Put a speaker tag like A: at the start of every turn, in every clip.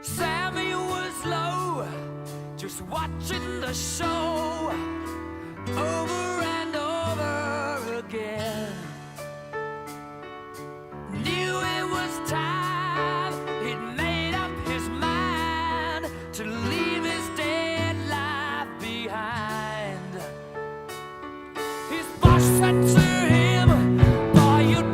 A: Sammy was low, just watching the show over and over again. Knew it was time, he'd made up his mind to leave his dead life behind. His boss said to him, "Boy, you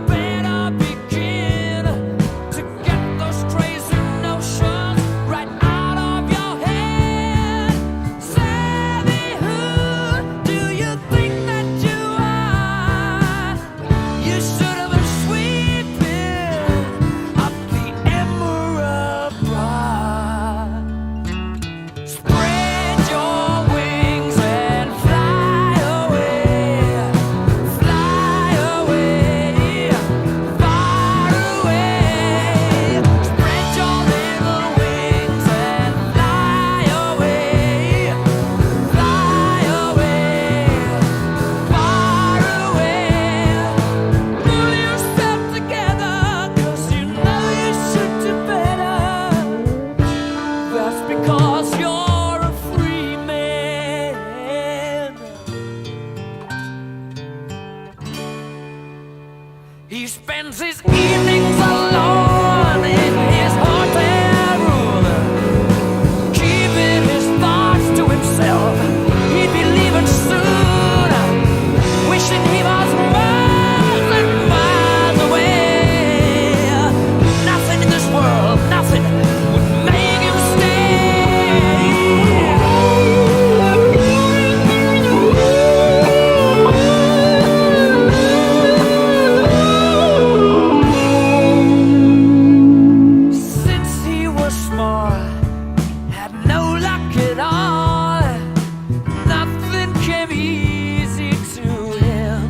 A: He spends his evenings alone in his hotel room, keeping his thoughts to himself. He'd be leaving soon, wishing he was miles and miles away. Nothing in this world, nothing would make him Since he was small, had no luck at all. Nothing came easy to him.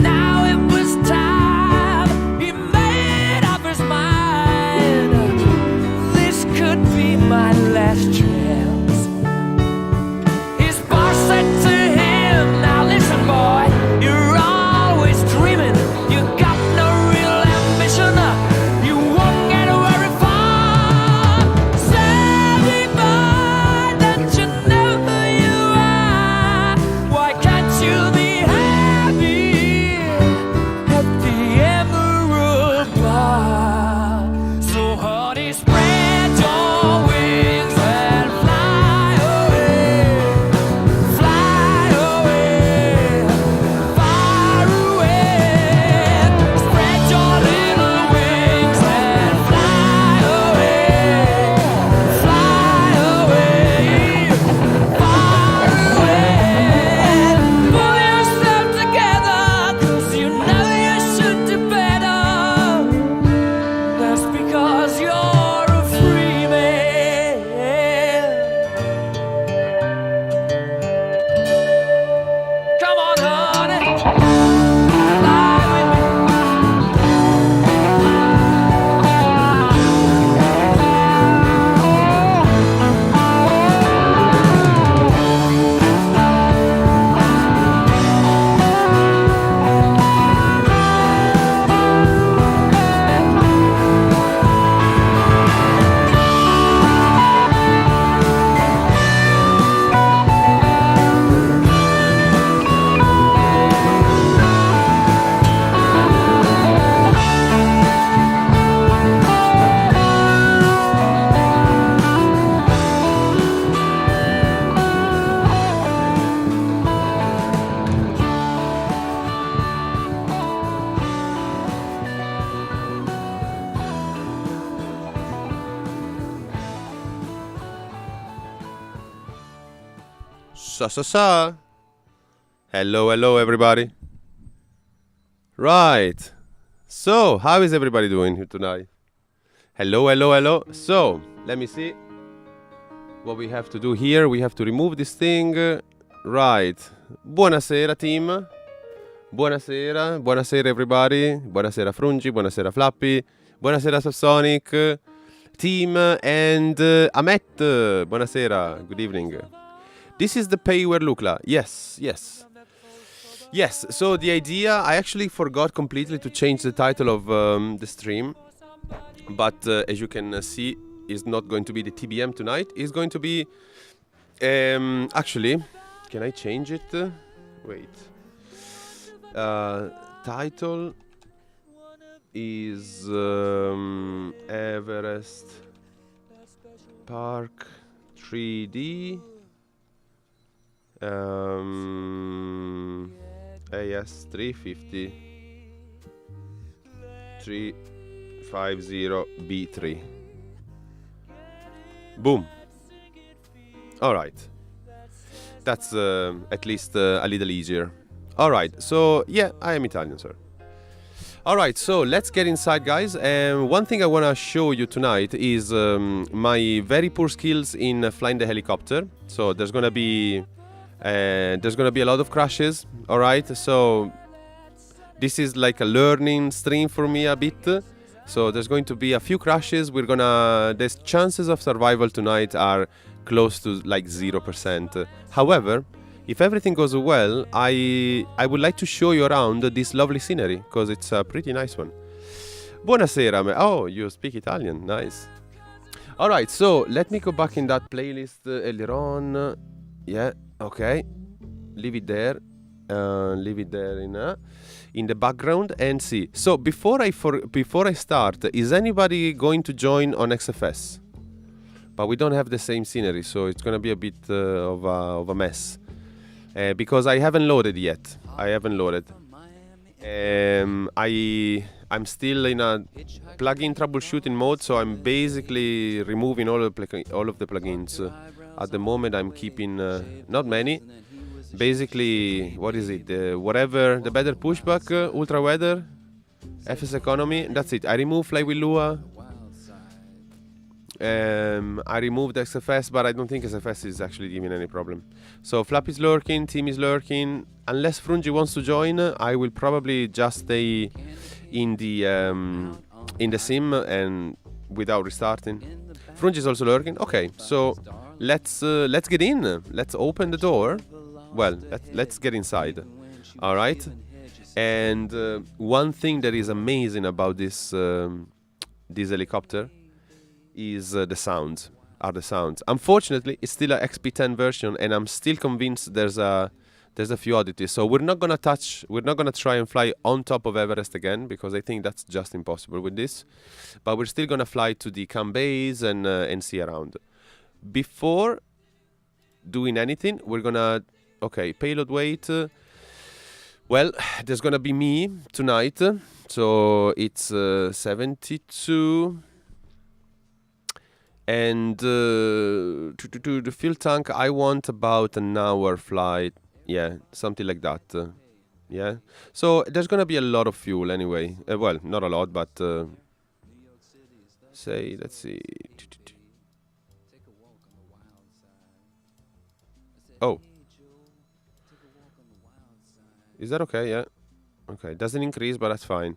A: Now it was time, he made up his mind. This could be my last chance. His boss said to him, now listen boy, you're always dreaming. You got no real ambition. You won't get very far. Say boy that you know who you are. Why can't you be happy at the Emerald Bar? So honey, spread your wings and fly away, far away. Spread your little wings and fly away, far away. Pull yourself together, 'cause you know you should do better. That's because you're a free man. Come on, honey, fly with me.
B: Sa. Hello, everybody. Right. So, how is everybody doing here tonight? Hello. So, let me see what we have to do here. We have to remove this thing. Right. Buonasera, team. Buonasera, everybody. Buonasera, Frungi. Buonasera, Flappy. Buonasera, Subsonic. Team and Amet. Buonasera. Good evening. This is the Payware Lukla. Yes. So the idea, I actually forgot completely to change the title of the stream. But as you can see, it's not going to be the TBM tonight. It's going to be... actually, can I change it? Wait. Title is Everest Park 3D. AS 350 350 B3. Boom. All right. That's at least a little easier. All right. So yeah, I am Italian, sir. All right. So let's get inside, guys. One thing I want to show you tonight is my very poor skills in flying the helicopter. So there's gonna be a lot of crashes. All right. So this is like a learning stream for me a bit. So there's going to be a few crashes. The chances of survival tonight are close to like 0%. However, if everything goes well, I would like to show you around this lovely scenery, because it's a pretty nice one. Buonasera. Oh, you speak Italian. Nice. Alright, so let me go back in that playlist earlier on. Yeah, okay. Leave it there. Leave it there in the background and see. So before I start, is anybody going to join on XFS? But we don't have the same scenery, so it's gonna be a bit of a mess because I haven't loaded yet. I'm still in a plugin troubleshooting mode, so I'm basically removing all of the plugins. At the moment, I'm keeping not many. Basically, what is it? Whatever, the better pushback, ultra weather, FS economy. That's it. I removed Flywheel Lua. I removed XFS, but I don't think XFS is actually giving any problem. So Flap is lurking, Team is lurking. Unless Frungi wants to join, I will probably just stay in the sim and without restarting. Frungi is also lurking. Okay, so let's get in. Let's open the door. Well, let's get inside. All right. And one thing that is amazing about this helicopter is the sounds. Unfortunately, it's still an XP10 version, and I'm still convinced there's a few oddities. So we're not gonna try and fly on top of Everest again, because I think that's just impossible with this. But we're still gonna fly to the camp base and see around. Before doing anything, we're gonna payload weight. Well, there's gonna be me tonight, so it's 72. And to the fuel tank, I want about an hour flight. Yeah, something like that. Yeah. So there's gonna be a lot of fuel anyway. Well, not a lot, but say, let's see. Oh. Is that okay? Yeah. Okay. Doesn't increase, but that's fine.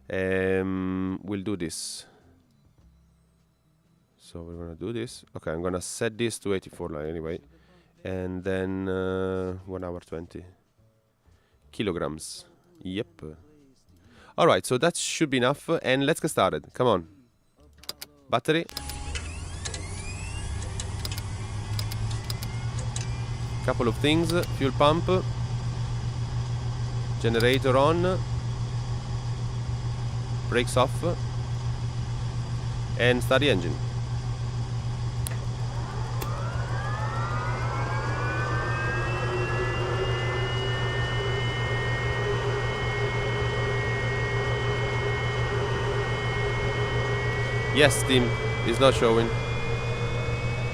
B: We'll do this. So we're gonna do this. Okay, I'm gonna set this to 84 line anyway. And then 1 hour 20 kilograms. Yep. Alright, so that should be enough. And let's get started. Come on. Battery. Couple of things. Fuel pump. Generator on. Brakes off. And start the engine. Yes, Steam is not showing.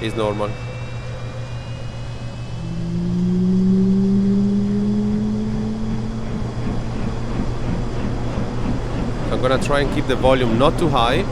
B: It's normal. I'm gonna try and keep the volume not too high.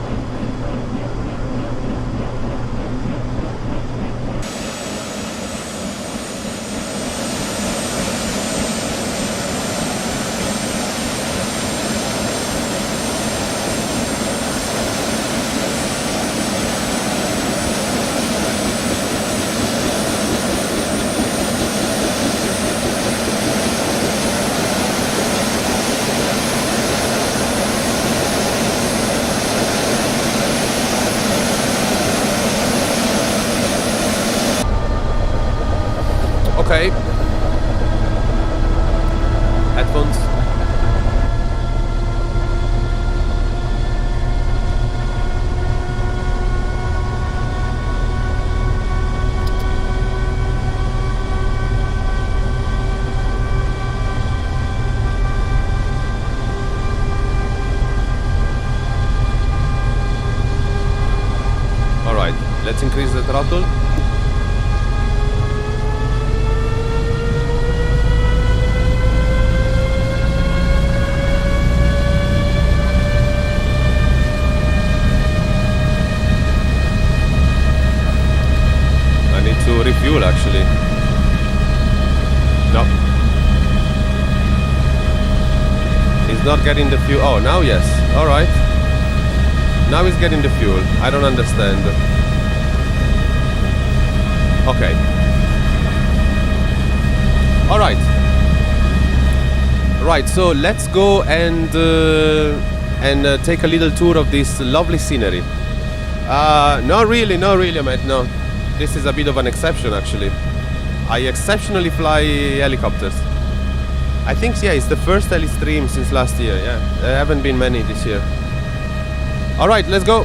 B: Okay. Headphones. All right, let's increase the throttle. To refuel actually. No. He's not getting the fuel. Oh, now yes. Alright. Now he's getting the fuel. I don't understand. Okay. Alright. Right, so let's go and take a little tour of this lovely scenery. Not really, mate, no. This is a bit of an exception, actually. I exceptionally fly helicopters. I think, yeah, it's the first heli stream since last year, yeah. There haven't been many this year. Alright, let's go.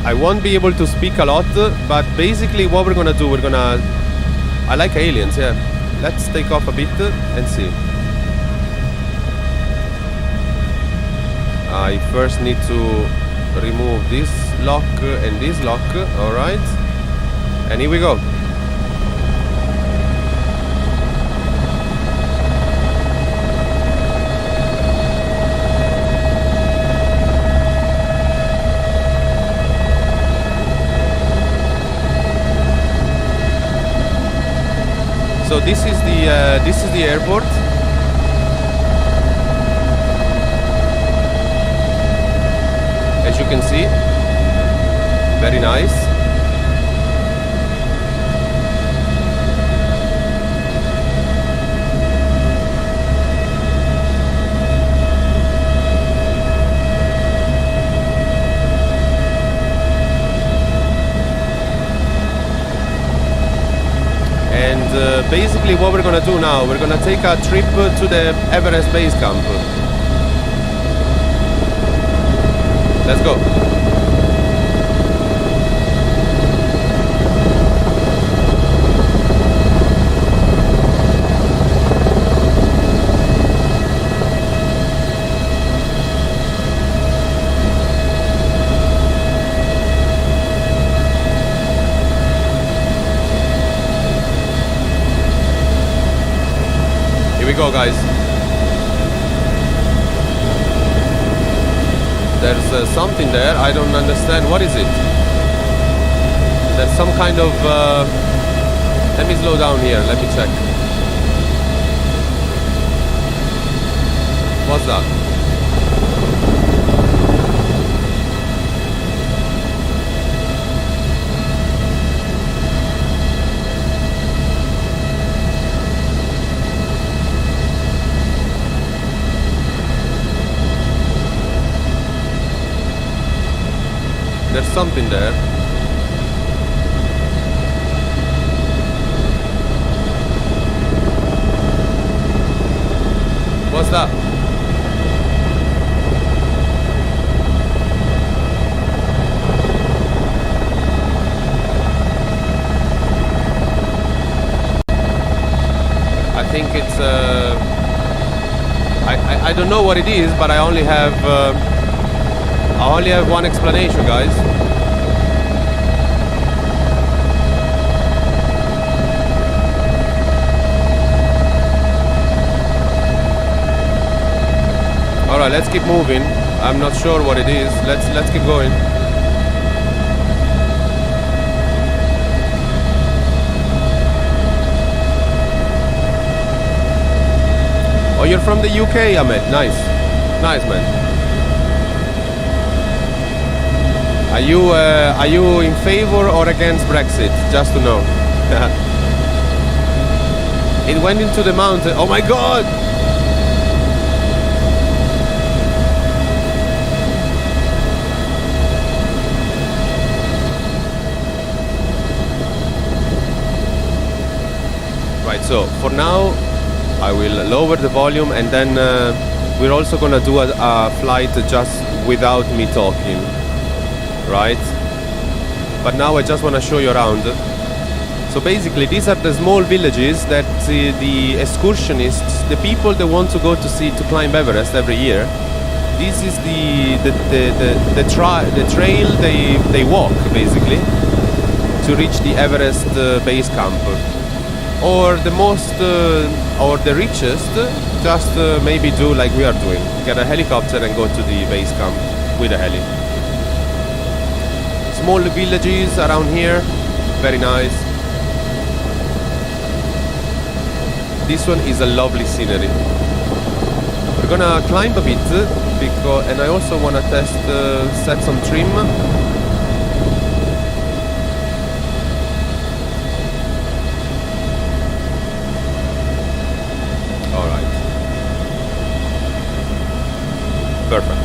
B: I won't be able to speak a lot, but basically what we're gonna do, I like aliens, yeah. Let's take off a bit and see. I first need to remove this lock and this lock, alright. And here we go. So this is the airport. As you can see, very nice. And basically what we're gonna do now, we're gonna take a trip to the Everest base camp. Let's go. Here we go, guys. There's something there. I don't understand. What is it? There's some kind of... let me slow down here. Let me check. What's that? There's something there. What's that? I think it's I don't know what it is, but I only have one explanation, guys. Alright, let's keep moving. I'm not sure what it is. Let's keep going. Oh, you're from the UK, Ahmed. Nice. Nice, man. Are you in favor or against Brexit? Just to know. It went into the mountain. Oh my god! Right, so for now I will lower the volume, and then we're also gonna do a flight just without me talking, right? But now I just want to show you around. So basically these are the small villages that the excursionists, the people that want to go to climb Everest every year, this is the trail they walk basically to reach the Everest base camp. Or the most or the richest just maybe do like we are doing, get a helicopter and go to the base camp with a heli. Small villages around here, very nice. This one is a lovely scenery. We're gonna climb a bit and I also want to test set some trim. Perfect.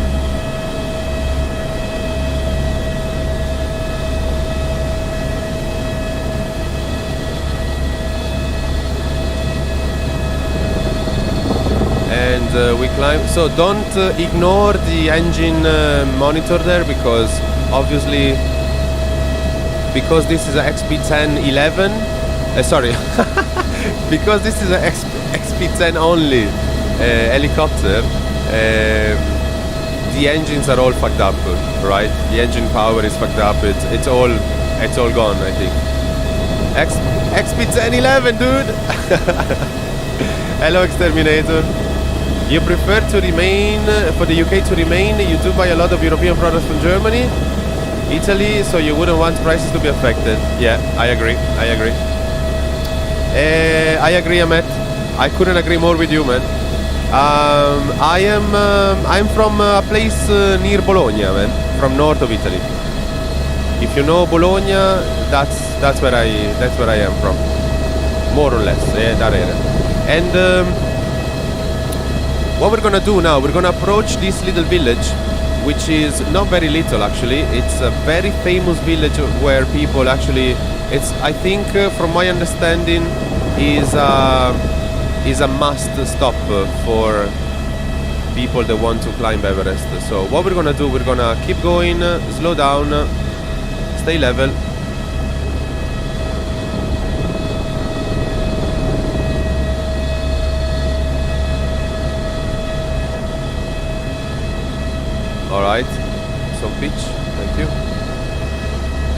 B: we climb. So don't ignore the engine monitor there, because obviously, because this is a XP1011. Sorry, because this is a XP10 only helicopter. The engines are all fucked up, right? The engine power is fucked up. It's all gone, I think. XP1011, dude. Hello, Exterminator. You prefer to remain for the UK to remain? You do buy a lot of European products from Germany, Italy, so you wouldn't want prices to be affected. Yeah, I agree. I agree, Ahmed. I couldn't agree more with you, man. I'm from a place near Bologna, man, from north of Italy. If you know Bologna, that's where I am from, more or less, that area. And what we're gonna do now, we're gonna approach this little village, which is not very little actually. It's a very famous village where people actually, it's, I think from my understanding, is a must stop for people that want to climb Everest. So what we're gonna do, we're gonna keep going, slow down, stay level. Alright, some pitch, thank you.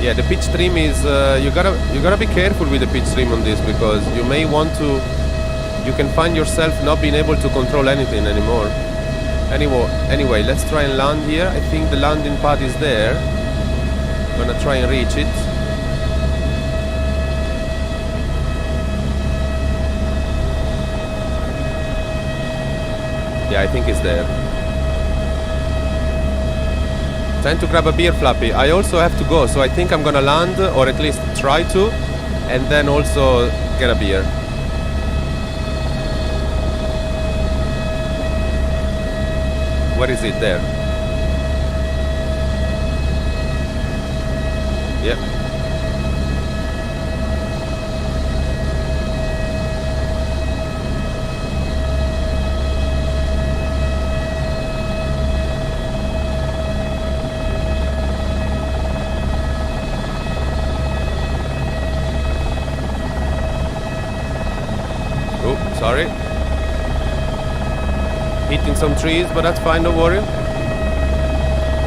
B: Yeah, the pitch stream is, you gotta be careful with the pitch stream on this, because you may want to, you can find yourself not being able to control anything anymore. Anyway, let's try and land here. I think the landing pad is there. I'm gonna try and reach it. Yeah, I think it's there. Time to grab a beer, Flappy. I also have to go, so I think I'm gonna land, or at least try to, and then also get a beer. Where is it? There. Yeah. Oh, sorry. Hitting some trees, but that's fine, don't worry.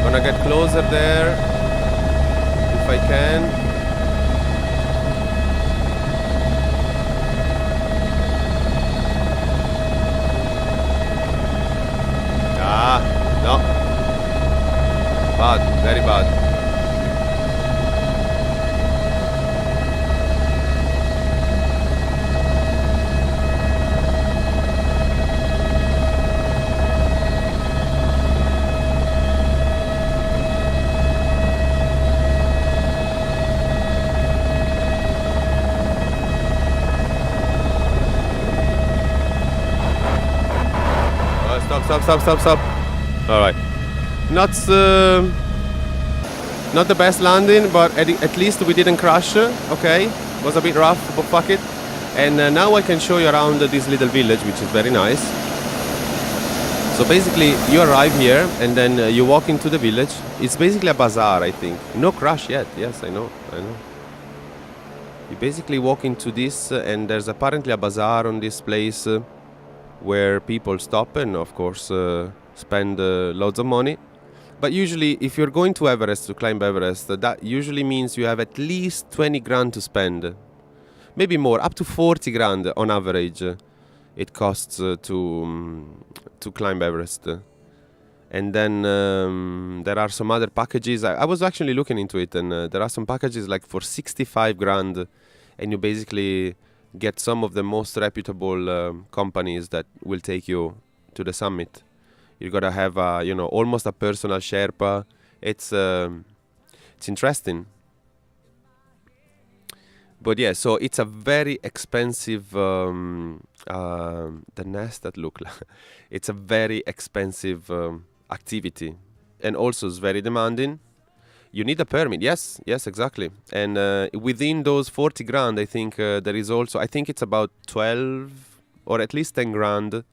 B: Gonna get closer there if I can. Ah, no. Bad, very bad. Stop. Alright. Not the best landing, but at least we didn't crash. Okay. Was a bit rough, but fuck it. And now I can show you around this little village, which is very nice. So basically, you arrive here, and then you walk into the village. It's basically a bazaar, I think. No crash yet. Yes, I know. You basically walk into this, and there's apparently a bazaar on this place. Where people stop and of course spend loads of money. But usually if you're going to Everest, to climb Everest, that usually means you have at least 20 grand to spend. Maybe more, up to 40 grand on average it costs to climb Everest. And then there are some other packages. I was actually looking into it, and there are some packages like for 65 grand, and you basically get some of the most reputable companies that will take you to the summit. You gotta have almost a personal Sherpa. It's interesting. But yeah, so it's a very expensive the nest that look like it's a very expensive activity, and also it's very demanding. You need a permit, yes, exactly. And within those 40 grand, I think there is also, I think it's about 12 or at least 10 grand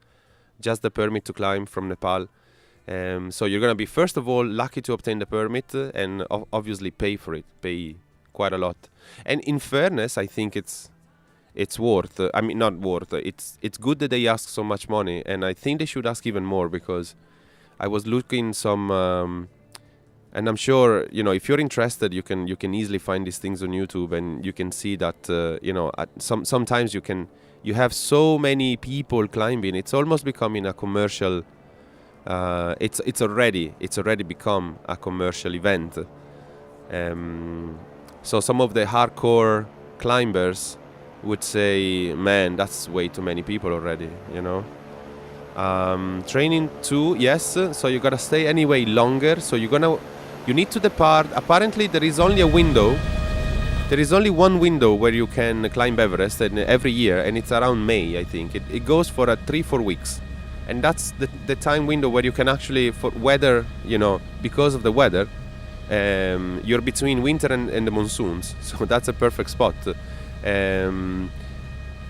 B: just the permit to climb from Nepal. So you're gonna be, first of all, lucky to obtain the permit and obviously pay for it, pay quite a lot. And in fairness, I think it's worth. I mean, not worth. It's good that they ask so much money, and I think they should ask even more, because I was looking some, and I'm sure, you know, if you're interested, you can easily find these things on YouTube, and you can see that you know, sometimes you have so many people climbing. It's almost becoming a commercial. It's already become a commercial event. So some of the hardcore climbers would say, man, that's way too many people already, you know. Training too, yes, so you gotta stay anyway longer, so you need to depart. Apparently there is only one window where you can climb Everest, and every year, and it's around May, I think. It goes for 3-4 weeks, and that's the time window where you can actually, for weather, you know, because of the weather, you're between winter and the monsoons, so that's a perfect spot.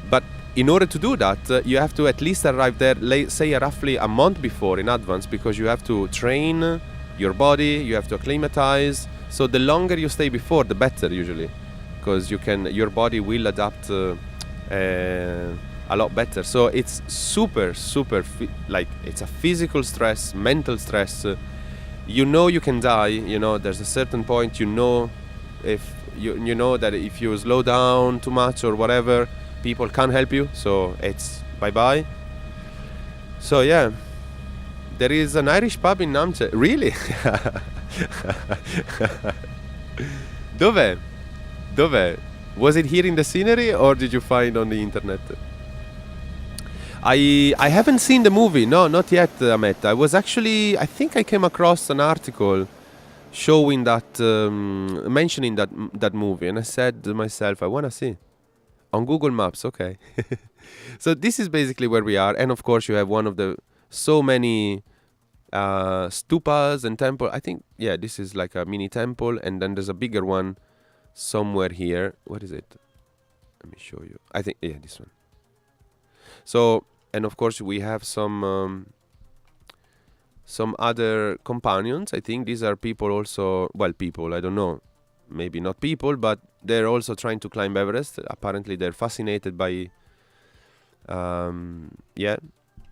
B: But in order to do that, you have to at least arrive there, say roughly a month before in advance, because you have to train your body, you have to acclimatize. So the longer you stay before, the better usually, because your body will adapt a lot better. So it's super like, it's a physical stress, mental stress. You know you can die. You know there's a certain point. You know if you know that if you slow down too much or whatever, people can't help you. So it's bye. So yeah, there is an Irish pub in Namche. Really? Dove? Was it here in the scenery, or did you find on the internet? I haven't seen the movie. No, not yet, Ahmet. I think I came across an article showing that, mentioning that movie, and I said to myself, I want to see on Google Maps. Okay. So this is basically where we are, and of course you have one of the so many stupas and temple. I think, yeah, this is like a mini temple, and then there's a bigger one somewhere here. What is it? Let me show you. I think, yeah, this one. So, and of course we have some other companions. I think these are people also, well, people, I don't know, maybe not people, but they're also trying to climb Everest. Apparently they're fascinated by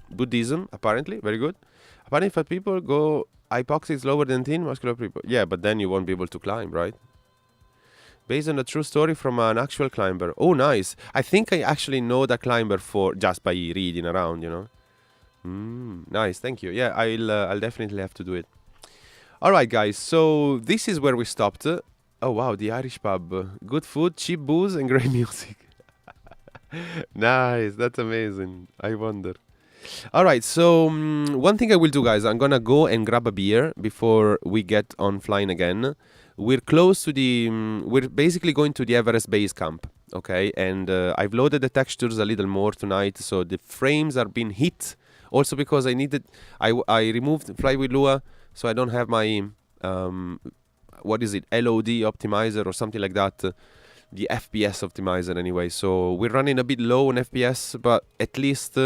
B: Buddhism, apparently. Very good. Apparently if people go hypoxic lower than thin muscular people, yeah, but then you won't be able to climb, right? Based on a true story from an actual climber. Oh, nice. I think I actually know the climber just by reading around, you know. Nice, thank you. Yeah, I'll definitely have to do it. All right, guys. So this is where we stopped. Oh wow, the Irish pub. Good food, cheap booze, and great music. Nice, that's amazing. I wonder. All right, so one thing I will do, guys, I'm gonna go and grab a beer before we get on flying again. We're close to we're basically going to the Everest base camp, okay? And I've loaded the textures a little more tonight, so the frames are being hit. Also because I removed Fly with Lua, so I don't have my, what is it, LOD optimizer or something like that, the FPS optimizer anyway. So we're running a bit low on FPS, but at least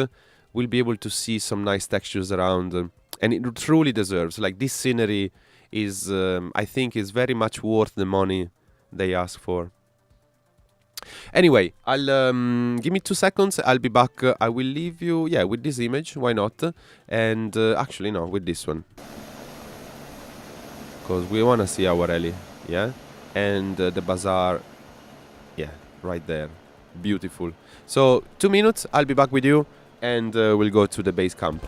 B: we'll be able to see some nice textures around. And it truly deserves, like this scenery is, I think, is very much worth the money they ask for. Anyway, I'll give me 2 seconds. I'll be back. I will leave you, with this image. Why not? And actually, no, with this one, because we want to see our rally, yeah. And the bazaar, yeah, right there, beautiful. So 2 minutes. I'll be back with you, and we'll go to the base camp.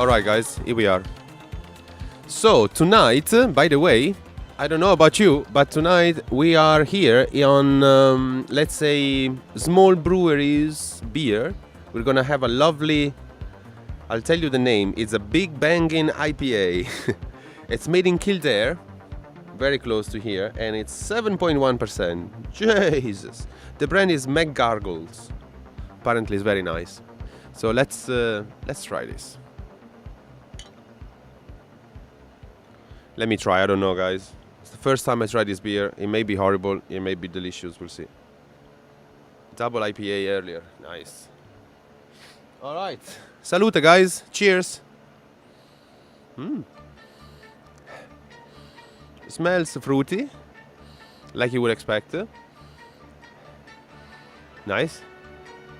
B: Alright guys, here we are. So tonight, by the way, I don't know about you, but tonight we are here on, let's say, small breweries beer. We're gonna have a lovely, I'll tell you the name, it's a Big Bangin' IPA. It's made in Kildare, very close to here, and it's 7.1%. Jesus! The brand is McGargles. Apparently it's very nice. So let's try this. Let me try, I don't know guys. It's the first time I tried this beer. It may be horrible, it may be delicious, we'll see. Double IPA earlier, nice. Alright, salute guys, cheers. Smells fruity, like you would expect. Nice.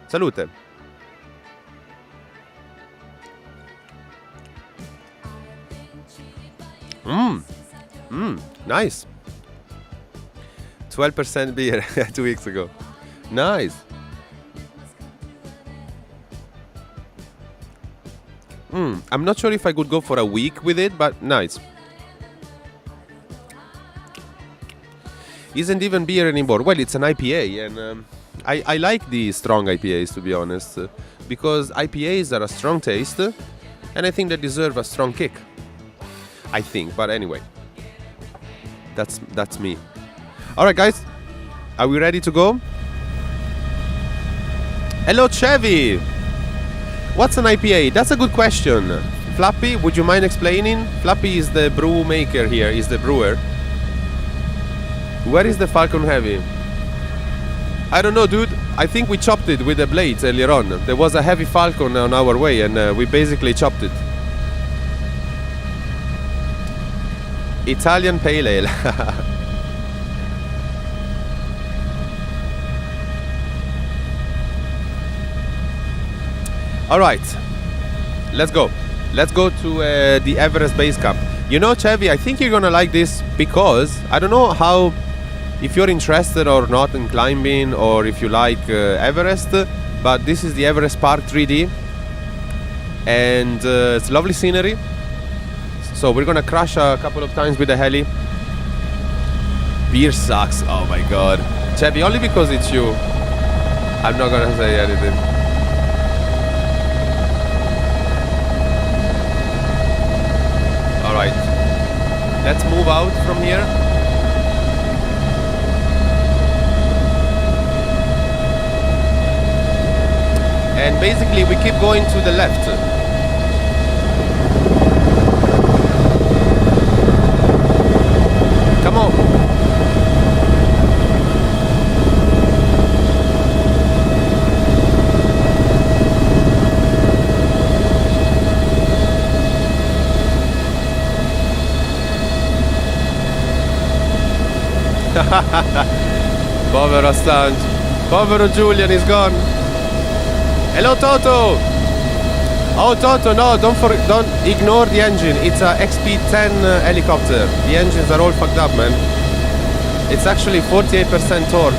B: Salute. Nice. 12% beer 2 weeks ago. Nice. I'm not sure if I could go for a week with it, but nice. Isn't even beer anymore. Well, it's an IPA, and I like the strong IPAs, to be honest, because IPAs are a strong taste, and I think they deserve a strong kick. I think, but anyway, that's me. All right, guys, are we ready to go? Hello, Chevy. What's an IPA? That's a good question. Flappy, would you mind explaining? Flappy is the brew maker here, is the brewer. Where is the Falcon Heavy? I don't know, dude. I think we chopped it with the blades earlier on. There was a heavy Falcon on our way, and we basically chopped it. Italian Pale Ale. Alright, let's go. Let's go to the Everest Base Camp. You know, Chevy, I think you're gonna like this because I don't know how, if you're interested or not in climbing, or if you like Everest, but this is the Everest Park 3D, and it's lovely scenery. So we're gonna crash a couple of times with the heli. Beer sucks. Oh my god. Chevy, only because it's you. I'm not gonna say anything. Alright. Let's move out from here. And basically we keep going to the left. Come on. Povero Assange. Povero Julian is gone. Hello, Toto. Oh, Toto, no, don't ignore the engine. It's a XP10 helicopter. The engines are all fucked up, man. It's actually 48% torque.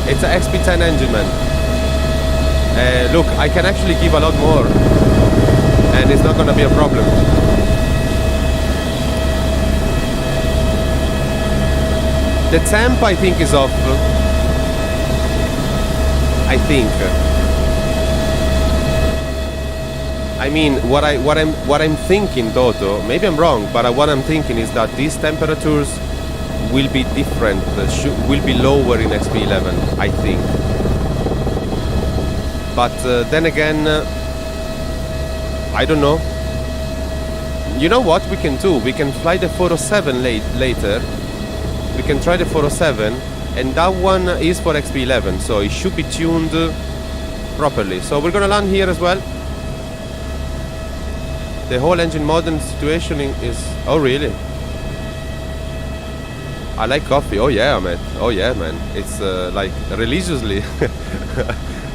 B: It's a XP10 engine, man. Look, I can actually give a lot more, and it's not gonna be a problem. The temp, I think, is off. I think. I mean, what I'm thinking, Toto, maybe I'm wrong, but what I'm thinking is that these temperatures will be different, will be lower in XP11, I think. But then again, I don't know. You know what we can do? We can fly the 407 later. We can try the 407, and that one is for XP11, so it should be tuned properly. So we're gonna land here as well. The whole engine modern situation is... Oh, really? I like coffee. Oh, yeah, man. Oh, yeah, man. It's like religiously.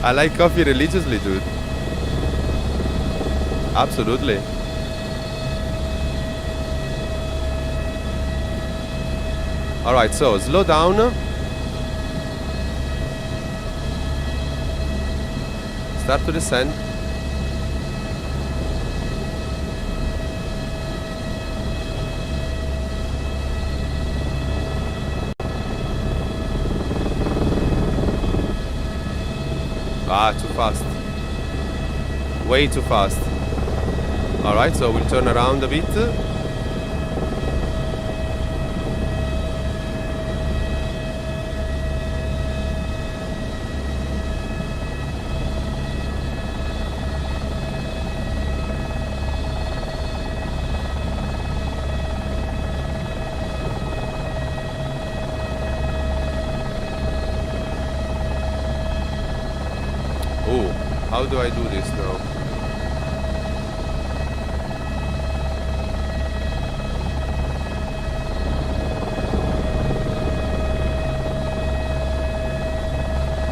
B: I like coffee religiously, dude. Absolutely. Alright, so slow down. Start to descend. Ah, too fast. Way too fast. Alright, so we'll turn around a bit. Oh, how do I do this now?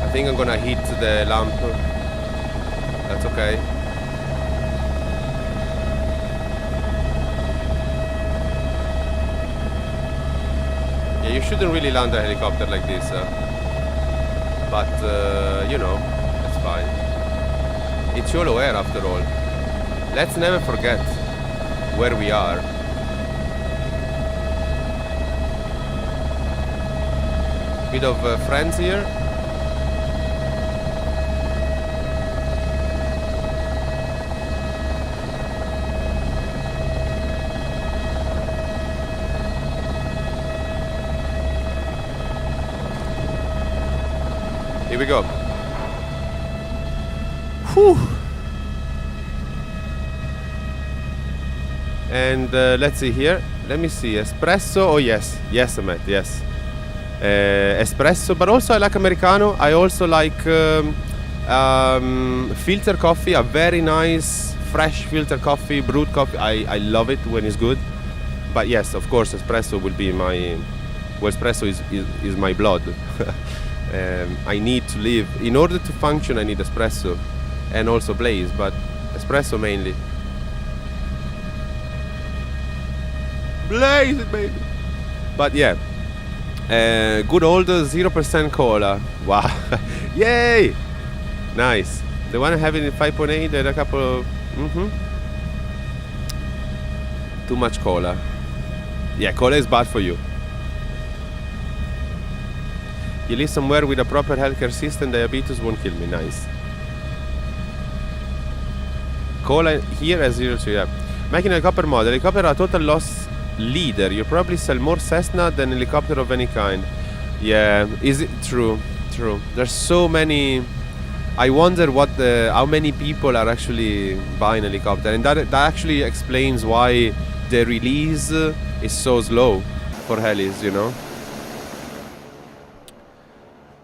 B: I think I'm gonna hit the lamp. That's okay. Yeah, you shouldn't really land a helicopter like this, but you know, it's fine. It's shallow air after all. Let's never forget where we are. Bit of friends here. Here we go. Whew. And let's see here. Let me see. Espresso. Oh yes, yes, Ahmed. Yes. Espresso, but also I like Americano. I also like filter coffee. A very nice, fresh filter coffee, brewed coffee. I love it when it's good. But yes, of course, espresso will be my. Well, espresso is my blood. I need to live. In order to function, I need espresso. And also blaze, but espresso mainly. Blaze it, baby! But yeah. Good old 0% cola. Wow. Yay! Nice. The one I have in 5.8 and a couple of... Too much cola. Yeah, cola is bad for you. You live somewhere with a proper healthcare system, diabetes won't kill me. Nice. Cola here as zero to yeah. Making a helicopter model. Helicopter are total loss leader. You probably sell more Cessna than helicopter of any kind. Yeah, is it true? True. There's so many. I wonder how many people are actually buying a helicopter, and that actually explains why the release is so slow for helis, you know.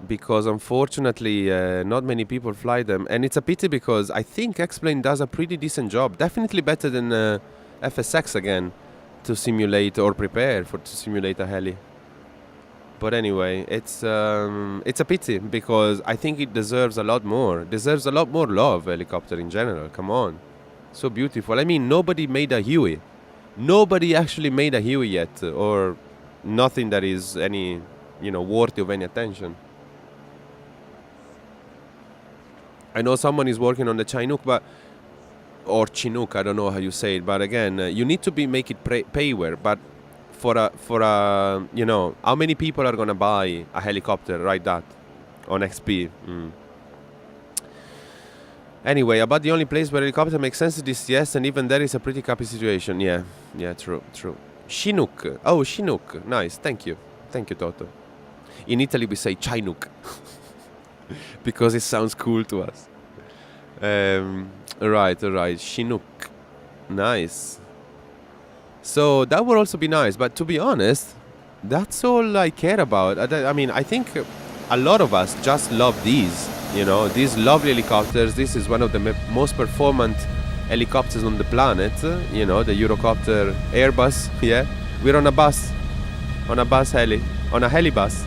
B: Because unfortunately not many people fly them, and it's a pity because I think X-Plane does a pretty decent job, definitely better than FSX again, to simulate or prepare to simulate a heli. But anyway, it's a pity because I think it deserves a lot more love, helicopter in general. Come on, so beautiful. I mean, nobody made a Huey, nobody actually made a Huey yet, or nothing that is any, you know, worthy of any attention. I know someone is working on the Chinook, or Chinook, I don't know how you say it, but again, you need to make it payware. But for a you know, how many people are gonna buy a helicopter like that on XP? Anyway, about the only place where helicopter makes sense is DCS, and even there is a pretty crappy situation. Yeah, true. Chinook. Oh, Chinook. Nice. Thank you, Toto. In Italy we say Chinook. Because it sounds cool to us. Alright. Chinook. Nice. So that would also be nice, but to be honest, that's all I care about. I mean, I think a lot of us just love these, you know, these lovely helicopters. This is one of the most performant helicopters on the planet, you know, the Eurocopter Airbus. Yeah, we're on a heli bus.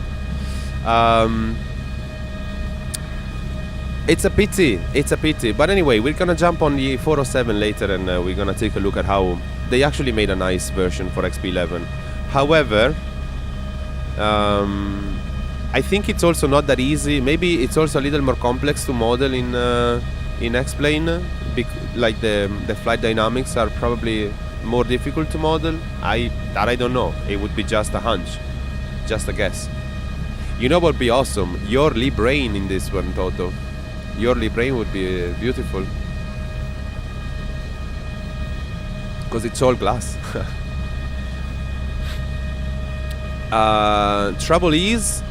B: It's a pity. But anyway, we're gonna jump on the 407 later, and we're gonna take a look at how they actually made a nice version for XP11. However, I think it's also not that easy. Maybe it's also a little more complex to model in X-Plane. Like the flight dynamics are probably more difficult to model. I don't know. It would be just a hunch, just a guess. You know what would be awesome? Your brain in this one, Toto. Your brain would be beautiful. Because it's all glass. Trouble is,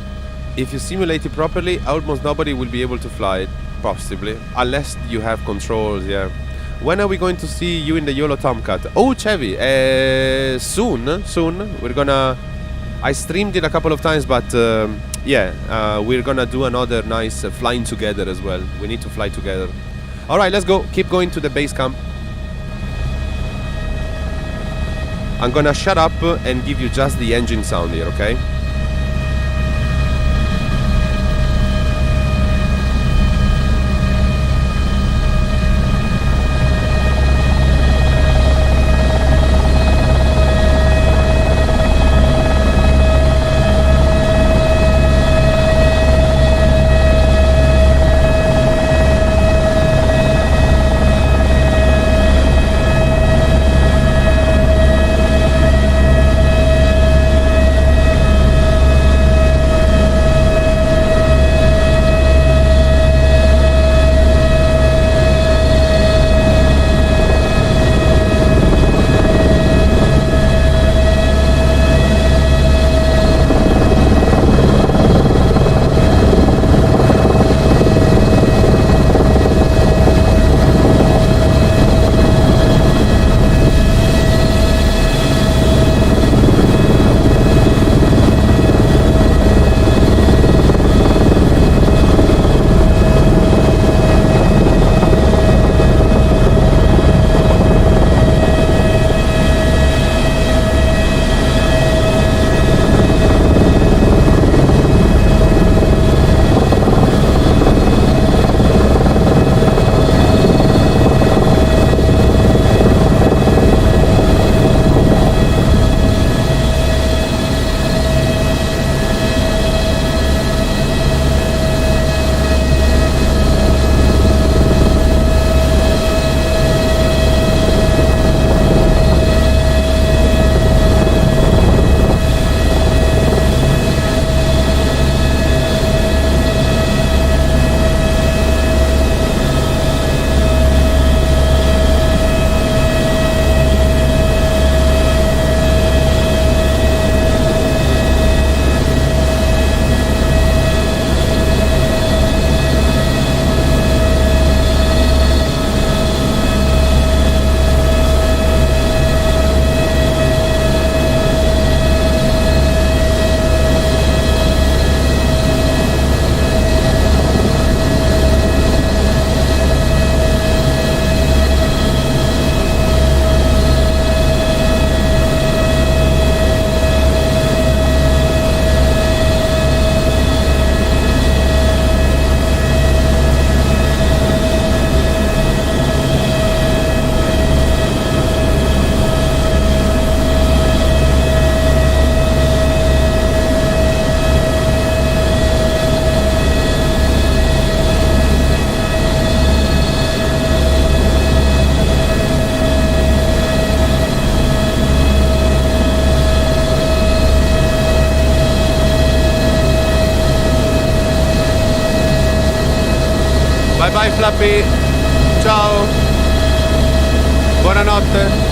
B: if you simulate it properly, almost nobody will be able to fly it, possibly. Unless you have controls, yeah. When are we going to see you in the YOLO Tomcat? Oh, Chevy, soon. We're gonna... I streamed it a couple of times, but yeah, we're gonna do another nice flying together as well. We need to fly together. Alright, let's go. Keep going to the base camp. I'm gonna shut up and give you just the engine sound here, okay? Bye bye Flappy. Ciao. Buonanotte.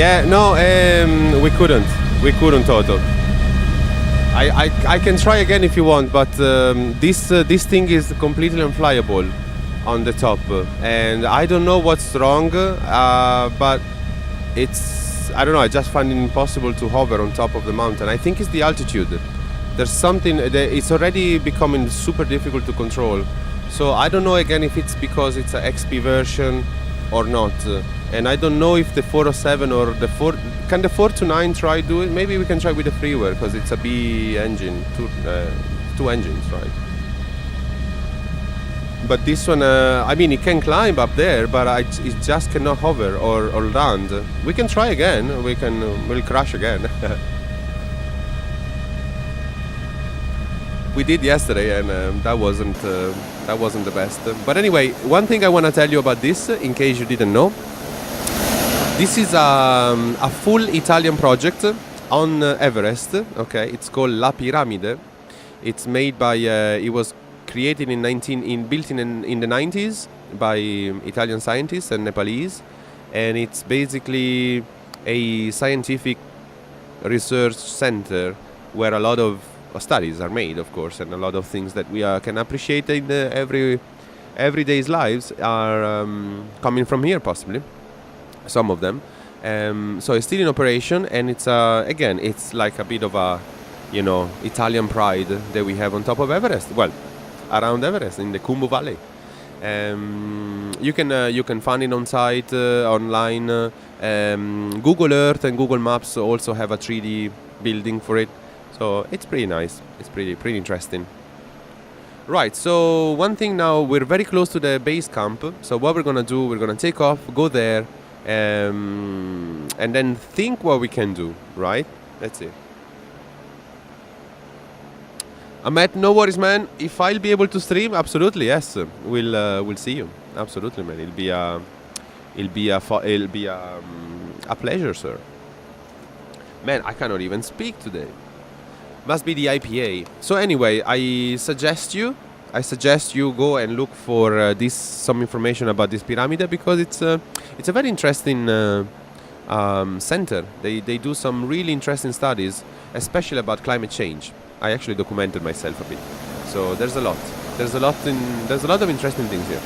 B: Yeah, no, we couldn't. We couldn't, Toto. I can try again if you want, but this thing is completely unflyable on the top, and I don't know what's wrong, but I don't know. I just find it impossible to hover on top of the mountain. I think it's the altitude. There's something. It's already becoming super difficult to control. So I don't know again if it's because it's an XP version or not. And I don't know if the 407 or the 4... Can the 429 try do it? Maybe we can try with the freeware, because it's a B engine. Two engines, right? But this one, I mean, it can climb up there, but it just cannot hover or land. We can try again. We'll crash again. We did yesterday, and that wasn't the best. But anyway, one thing I want to tell you about this, in case you didn't know, this is a full Italian project on Everest. Okay, it's called La Piramide. It's made by it was created built in the 90s by Italian scientists and Nepalese, and it's basically a scientific research center where a lot of studies are made, of course, and a lot of things that we can appreciate in everyday's lives are coming from here, possibly. Some of them. So it's still in operation, and it's again, it's like a bit of a, Italian pride that we have on top of Everest. Well, around Everest in the Khumbu Valley. You can find it on site, online. Google Earth and Google Maps also have a 3D building for it. So it's pretty nice. It's pretty interesting. Right, so one thing now, we're very close to the base camp. So what we're gonna do, we're gonna take off, go there, and then think what we can do, right? Let's see. Ahmed, no worries, man. If I'll be able to stream, absolutely, yes. We'll see you. Absolutely, man. It'll be a pleasure, sir. Man, I cannot even speak today. Must be the IPA. So anyway, I suggest you go and look for some information about this pyramid, because it's a very interesting center. They do some really interesting studies, especially about climate change. I actually documented myself a bit. So there's a lot of interesting things here.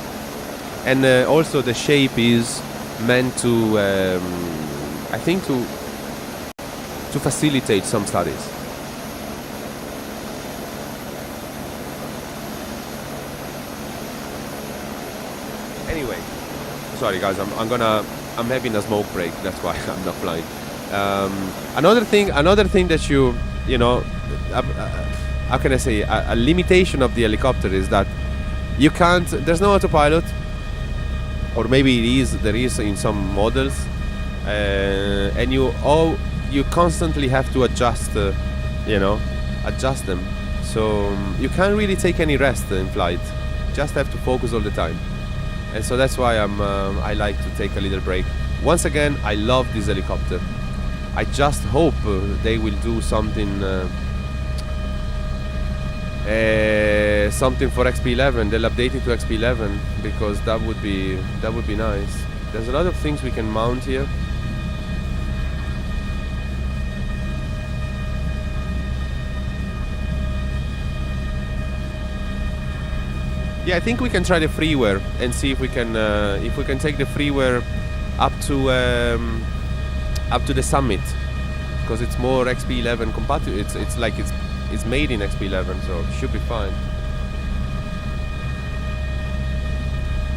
B: And also the shape is meant to I think to facilitate some studies. Anyway, sorry guys, I'm having a smoke break. That's why I'm not flying. Another thing that how can I say, a limitation of the helicopter is that you can't. There's no autopilot, or maybe there is in some models, and you constantly have to adjust them. So you can't really take any rest in flight. Just have to focus all the time. And so that's why I like to take a little break. Once again, I love this helicopter. I just hope they will do something for XP11. They'll update it to XP11, because that would be nice. There's a lot of things we can mount here. Yeah, I think we can try the freeware and see if we can take the freeware up to the summit, because it's more XP11 compatible. It's made in XP11, so it should be fine.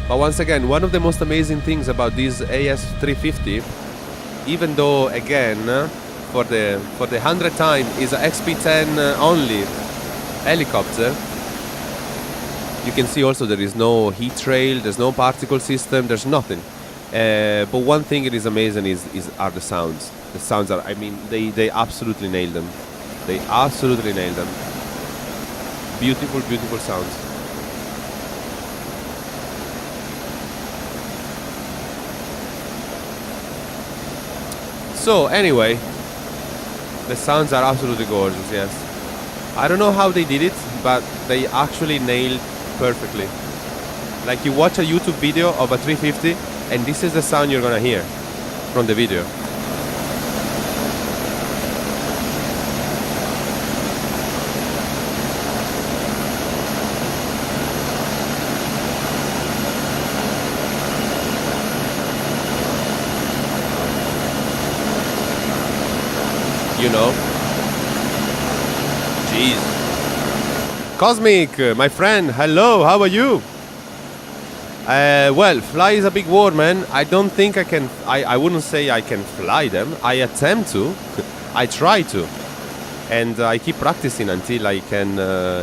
B: But once again, one of the most amazing things about this AS350, even though again for the 100th time is a XP10 only helicopter, you can see also there is no heat trail, there's no particle system, there's nothing. But one thing it is amazing are the sounds. The sounds are, they absolutely nailed them. They absolutely nailed them. Beautiful, beautiful sounds. So anyway, the sounds are absolutely gorgeous, yes. I don't know how they did it, but they actually nailed perfectly. Like, you watch a YouTube video of a 350 and this is the sound you're gonna hear from the video. you know. Jeez. Cosmic, my friend, hello, how are you? Well, fly is a big word, man. I don't think I can, I wouldn't say I can fly them. I attempt to, I try to. And I keep practicing until I can,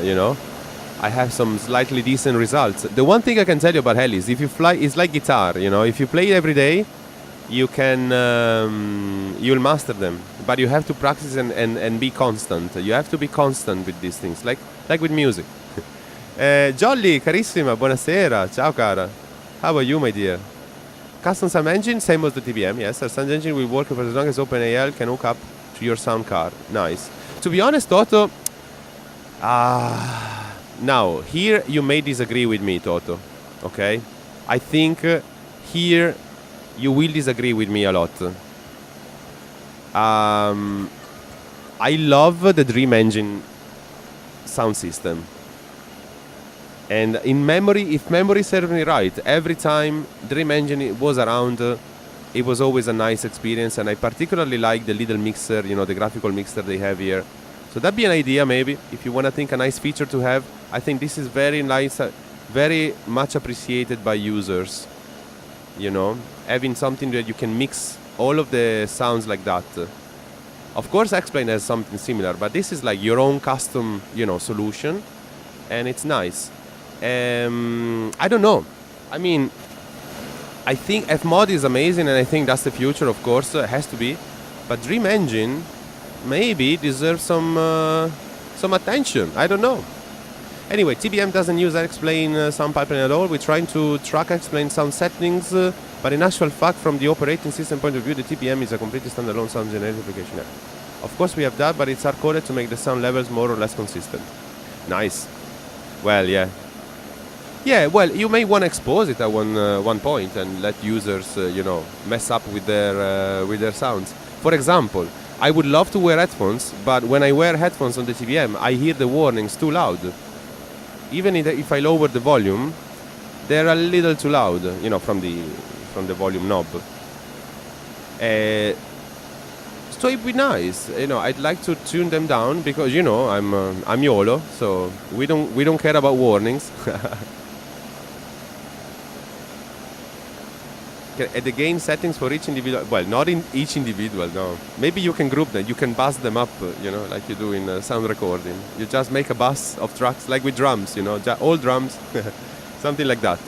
B: you know, I have some slightly decent results. The one thing I can tell you about heli is if you fly, it's like guitar, you know. If you play it every day, you can, you'll master them. But you have to practice and be constant. You have to be constant with these things, like with music. Jolly, carissima, buonasera. Ciao, cara. How are you, my dear? Custom sound engine, same as the TBM, yes. Our sound engine will work for as long as OpenAL can hook up to your sound card. Nice. To be honest, Toto, now, here you may disagree with me, Toto, okay? I think here you will disagree with me a lot. I love the Dream Engine sound system. And in memory, if memory serves me right, every time Dream Engine was around, it was always a nice experience. And I particularly like the little mixer, you know, the graphical mixer they have here. So that'd be an idea, maybe, if you want to think a nice feature to have. I think this is very nice, very much appreciated by users, you know, having something that you can mix all of the sounds like that. Of course, X-Plane has something similar, but this is like your own custom, you know, solution, and it's nice. I don't know. I mean, I think Fmod is amazing, and I think that's the future, of course, it has to be. But Dream Engine maybe deserves some attention. I don't know. Anyway, TBM doesn't use X-Plane sound pipeline at all. We're trying to track X-Plane sound settings, but in actual fact, from the operating system point of view, the TBM is a completely standalone sound generating application. Of course, we have that, but it's hard-coded to make the sound levels more or less consistent. Nice. Well, yeah. Yeah, well, you may want to expose it at one point and let users, you know, mess up with their sounds. For example, I would love to wear headphones, but when I wear headphones on the TBM, I hear the warnings too loud. Even if I lower the volume, they're a little too loud, you know, from the volume knob. So it'd be nice, you know. I'd like to tune them down because, you know, I'm YOLO, so we don't care about warnings. At the gain settings for each individual, well, not in each individual, no. Maybe you can group them, you can bus them up, you know, like you do in sound recording. You just make a bus of tracks, like with drums, you know, all drums, something like that.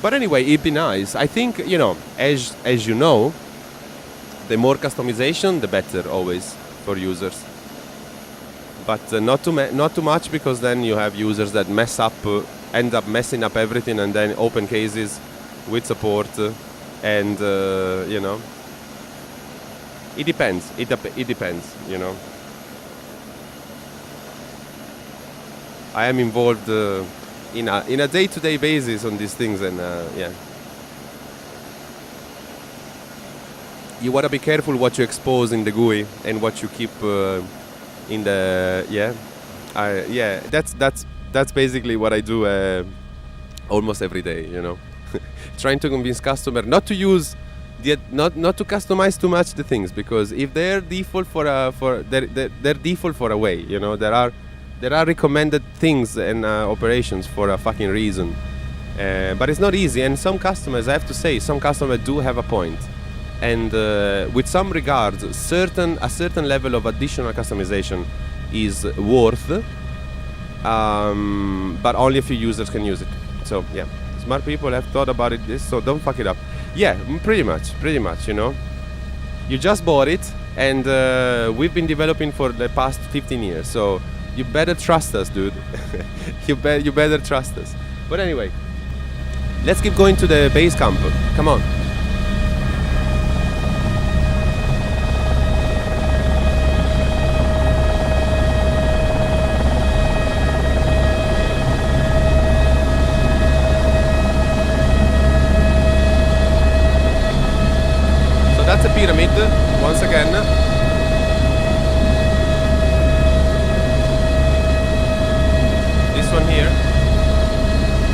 B: But anyway, it'd be nice. I think, you know, as you know, the more customization, the better always for users. But not too much, because then you have users that mess up, end up messing up everything, and then open cases with support, and you know, it depends. It depends, you know. I am involved in a day-to-day basis on these things, and yeah. You wanna be careful what you expose in the GUI and what you keep in the yeah. That's basically what I do almost every day, you know. Trying to convince customer not to use not to customize too much the things, because if they're default they're default for a way, you know. There are recommended things and operations for a fucking reason, but it's not easy. And some customers, I have to say, some customers do have a point, and with some regards, a certain level of additional customization is worth, but only a few users can use it. So yeah. Smart people have thought about this, so don't fuck it up. Yeah, pretty much, you know. You just bought it, and we've been developing for the past 15 years, so you better trust us, dude. you better trust us. But anyway, let's keep going to the base camp. Come on. That's a pyramid, once again. This one here.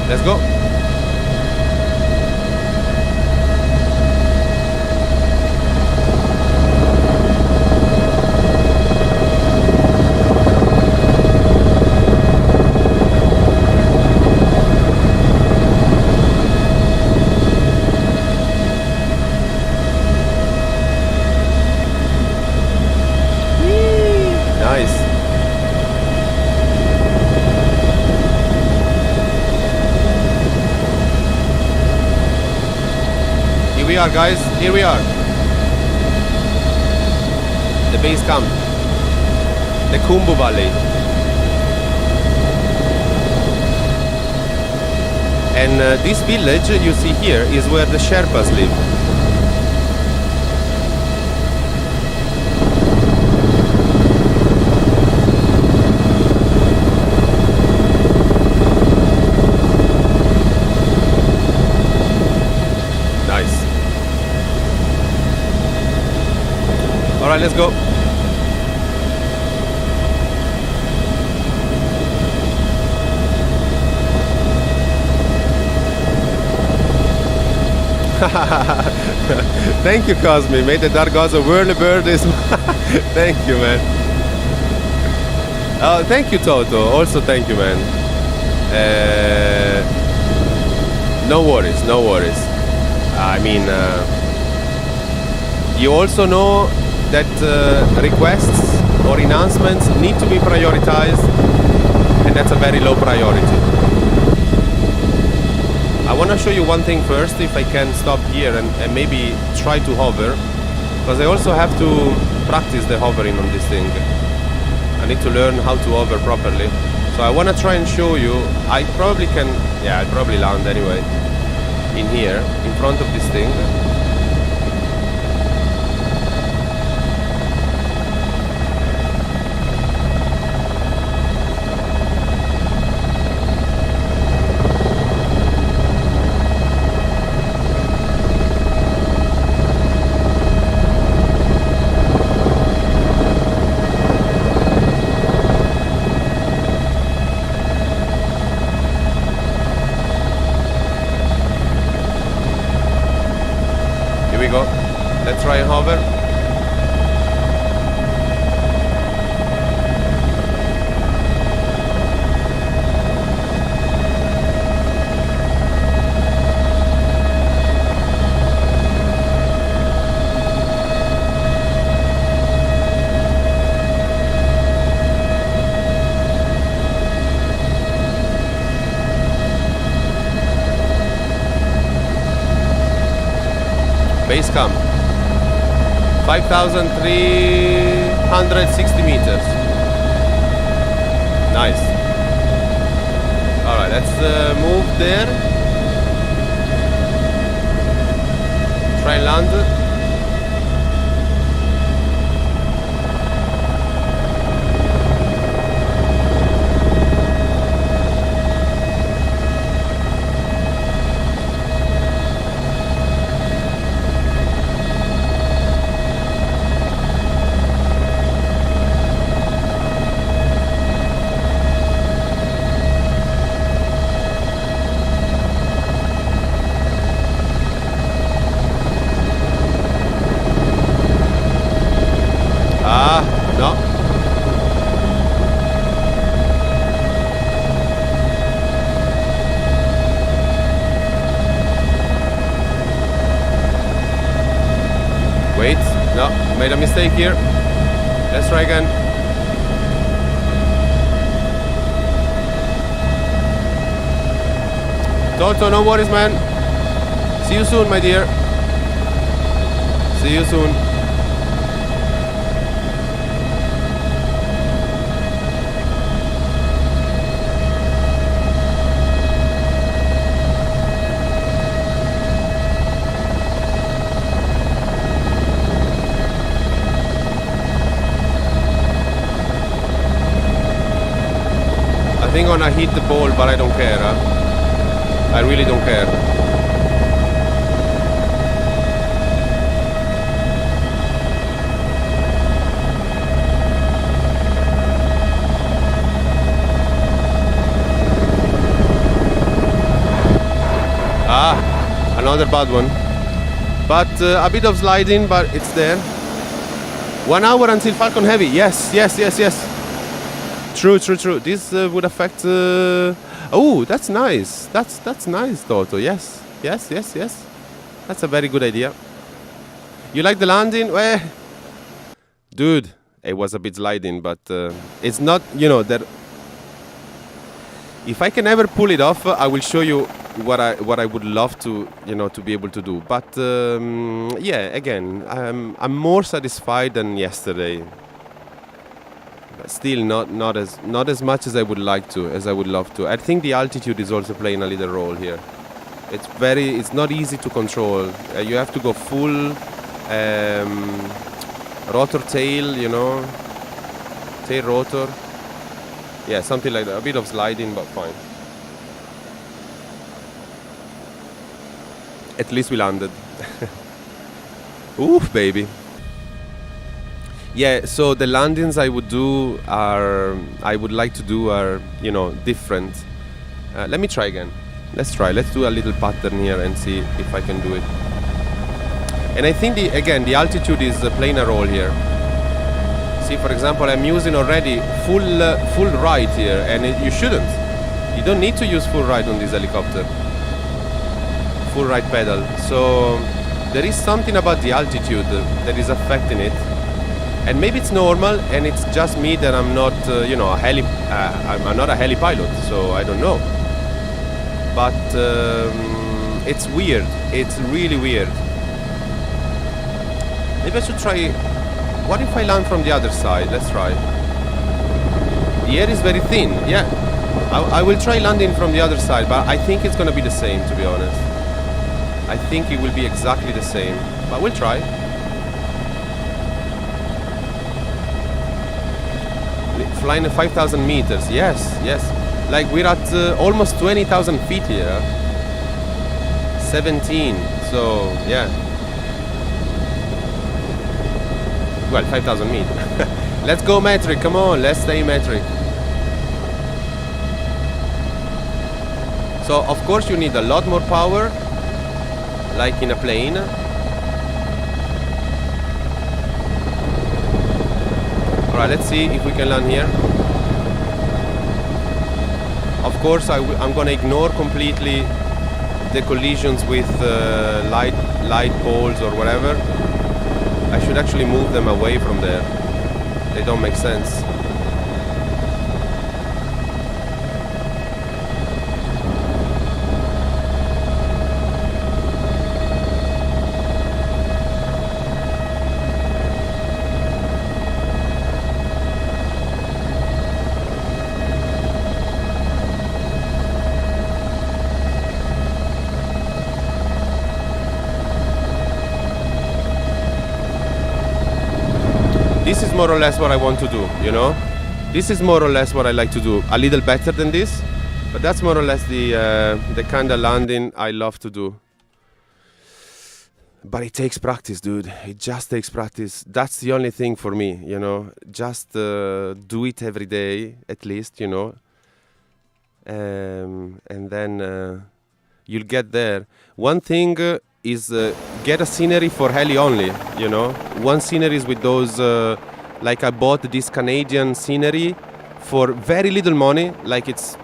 B: Let's go. we are, guys. Here we are. The base camp. The Kumbu Valley. And this village you see here is where the Sherpas live. Nice. All right, let's go. Thank you, Cosme. May the dark gods of whirly bird is. Thank you, man. Oh, thank you, Toto. Also, thank you, man. No worries, no worries. I mean, you also know that requests or enhancements need to be prioritized, and that's a very low priority. I want to show you one thing first, if I can stop here and maybe try to hover, because I also have to practice the hovering on this thing. I need to learn how to hover properly. So I want to try and show you. I probably can, yeah, I'll probably land anyway in here, in front of this thing. Let's try and hover. Base camp. 5,360 meters. Nice. Alright, let's move there. Try and land. No. Wait, no, made a mistake here. Let's try again. Toto, no worries, man. See you soon, my dear. See you soon. I think I'm gonna hit the ball, but I don't care. I really don't care. Another bad one. But a bit of sliding, but it's there. 1 hour until Falcon Heavy. Yes. True. This would affect. Oh, that's nice. That's nice, Toto. Yes. That's a very good idea. You like the landing? Well, dude, it was a bit sliding, but it's not. You know that. If I can ever pull it off, I will show you what I would love to to be able to do. But yeah, again, I'm more satisfied than yesterday. But still not as much as I would like to, as I would love to. I think the altitude is also playing a little role here. It's not easy to control. You have to go full rotor tail, tail rotor. Yeah, something like that. A bit of sliding, but fine. At least we landed. Oof, baby. Yeah, so the landings I would like to do are, different. Let me try again. Let's try. Let's do a little pattern here and see if I can do it. And I think the altitude is playing a role here. See, for example, I'm using already full right here, and you shouldn't. You don't need to use full right on this helicopter. Full right pedal. So there is something about the altitude that is affecting it. And maybe it's normal, and it's just me that I'm not, I'm not a heli pilot, so I don't know. But it's weird. It's really weird. Maybe I should try. What if I land from the other side? Let's try. The air is very thin. Yeah, I will try landing from the other side, but I think it's gonna be the same, to be honest. I think it will be exactly the same, but we'll try. Flying at 5,000 meters. Yes. Like we're at almost 20,000 feet here. 17. So yeah. Well, 5,000 meters. Let's go metric. Come on, let's stay metric. So of course you need a lot more power, like in a plane. Alright, let's see if we can land here. Of course, I'm gonna ignore completely the collisions with light poles or whatever. I should actually move them away from there. They don't make sense. This is more or less what I want to do, This is more or less what I like to do. A little better than this, but that's more or less the kind of landing I love to do. But it takes practice, dude. It just takes practice. That's the only thing for me, Just do it every day, at least, And then you'll get there. One thing is get a scenery for heli only, One scenery is with those, like I bought this Canadian scenery for very little money. Like it's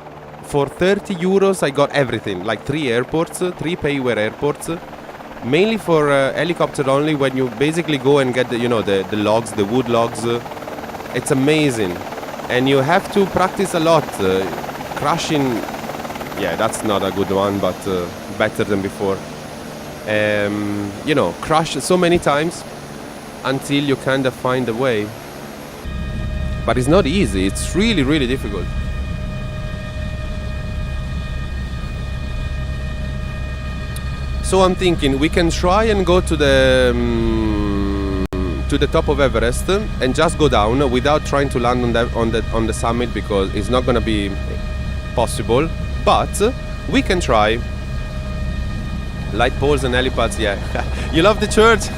B: for 30 euros I got everything, like 3 airports, 3 pay-where airports, mainly for helicopter only. When you basically go and get the logs, the wood logs, it's amazing. And you have to practice a lot. Crashing, yeah, that's not a good one, but better than before. Crash so many times until you kind of find a way. But it's not easy. It's really, really difficult. So I'm thinking we can try and go to the top of Everest and just go down without trying to land on the summit, because it's not going to be possible. But we can try. Light poles and helipads, yeah. You love the church?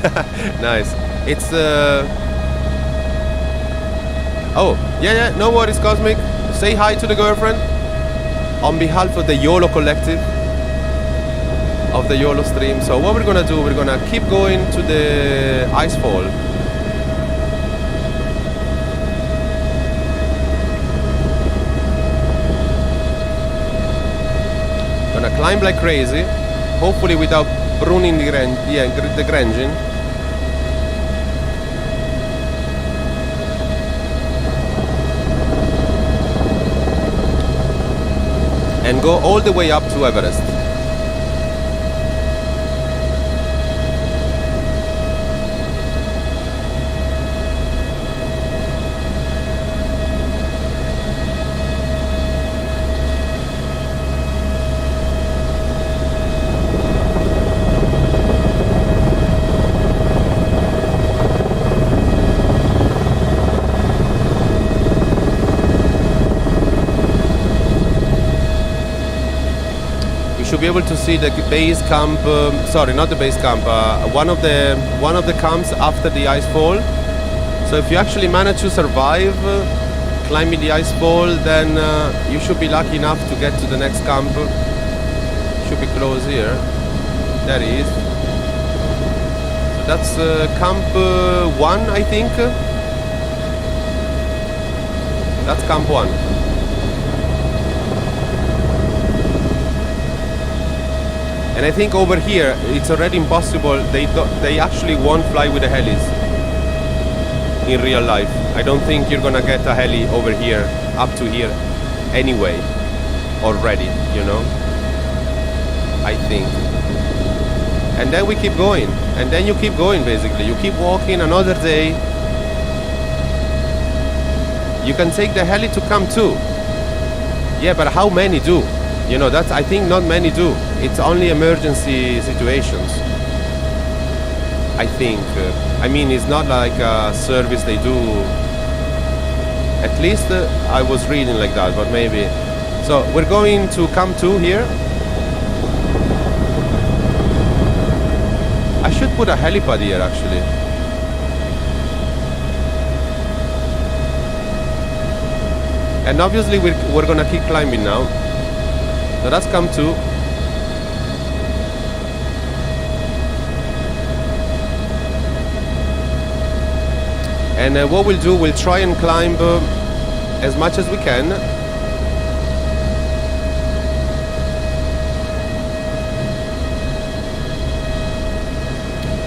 B: Nice. It's oh, yeah, no worries, Cosmic. Say hi to the girlfriend on behalf of the YOLO collective, of the YOLO stream. So what we're gonna do, we're gonna keep going to the ice fall. Gonna climb like crazy, hopefully without ruining the engine. And go all the way up to Everest. be able to see the base camp. Sorry, not the base camp. One of the camps after the ice fall. So if you actually manage to survive climbing the ice fall, then you should be lucky enough to get to the next camp. Should be close here. There he is. So that's camp 1, I think. That's camp 1. And I think over here it's already impossible. They actually won't fly with the helis in real life. I don't think you're gonna get a heli over here, up to here, anyway, already, you know. I think. And then we keep going, and then you keep going. Basically, you keep walking another day. You can take the heli to camp 2. Yeah, but how many do? You know, that's, I think not many do. It's only emergency situations, I think. I mean, it's not like a service they do. At least I was reading like that, but maybe. So we're going to camp 2 here. I should put a helipad here, actually. And obviously we're gonna keep climbing now. So that's camp 2. And what we'll do, we'll try and climb as much as we can.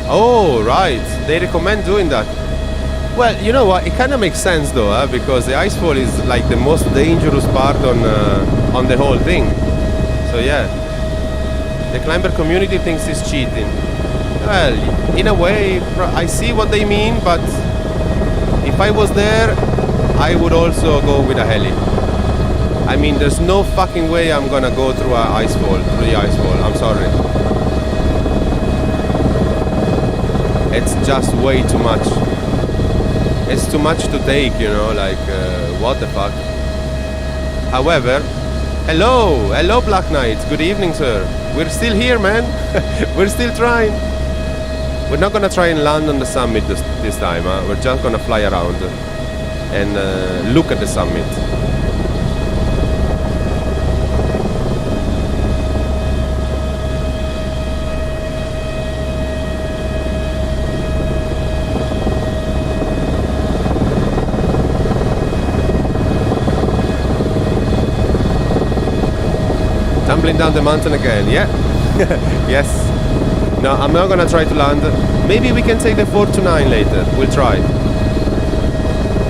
B: Oh, right. They recommend doing that. Well, you know what? It kind of makes sense though, because the icefall is like the most dangerous part on the whole thing. So yeah, the climber community thinks it's cheating. Well, in a way, I see what they mean, but if I was there, I would also go with a heli. I mean, there's no fucking way I'm gonna go through the icefall. I'm sorry. It's just way too much. It's too much to take, you know, like, what the fuck. However, hello Black Knight, good evening, sir. We're still here, man. We're still trying. We're not gonna try and land on the summit this time, huh? We're just gonna fly around and look at the summit. Tumbling down the mountain again, yeah? Yes. No, I'm not gonna try to land. Maybe we can take the 429 later. We'll try.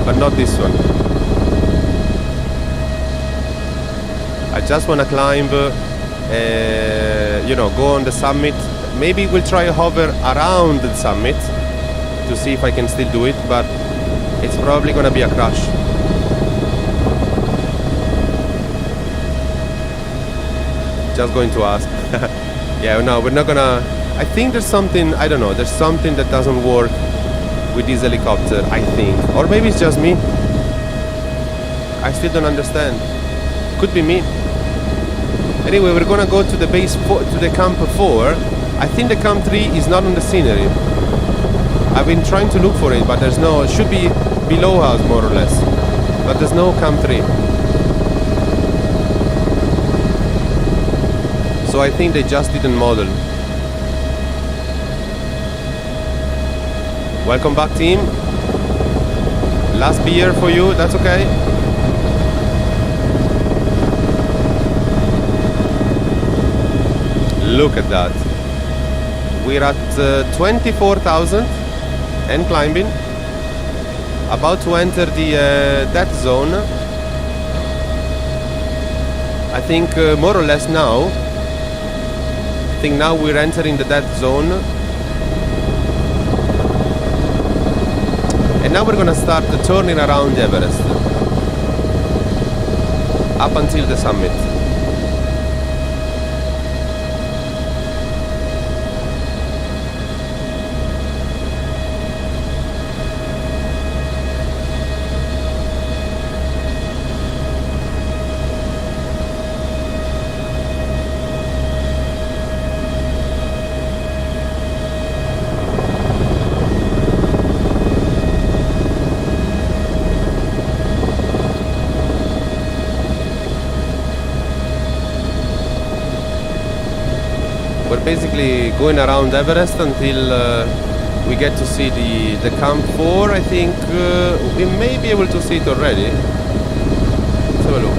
B: But not this one. I just wanna climb, you know, go on the summit. Maybe we'll try a hover around the summit to see if I can still do it, but it's probably gonna be a crash. Just going to ask. Yeah, no, we're not gonna. I think there's something, I don't know, there's something that doesn't work with this helicopter, I think. Or maybe it's just me. I still don't understand. Could be me. Anyway, we're gonna go to the base to the camp 4. I think the camp 3 is not on the scenery. I've been trying to look for it, but there's no. It should be below us more or less, but there's no camp 3. So I think they just didn't model. Welcome back, team. Last beer for you, that's okay. Look at that. We're at 24,000 and climbing. About to enter the death zone. I think more or less now. I think now we're entering the death zone. And now we're gonna start turning around Everest up until the summit. We're basically going around Everest until we get to see the Camp 4. I think we may be able to see it already. Let's have a look.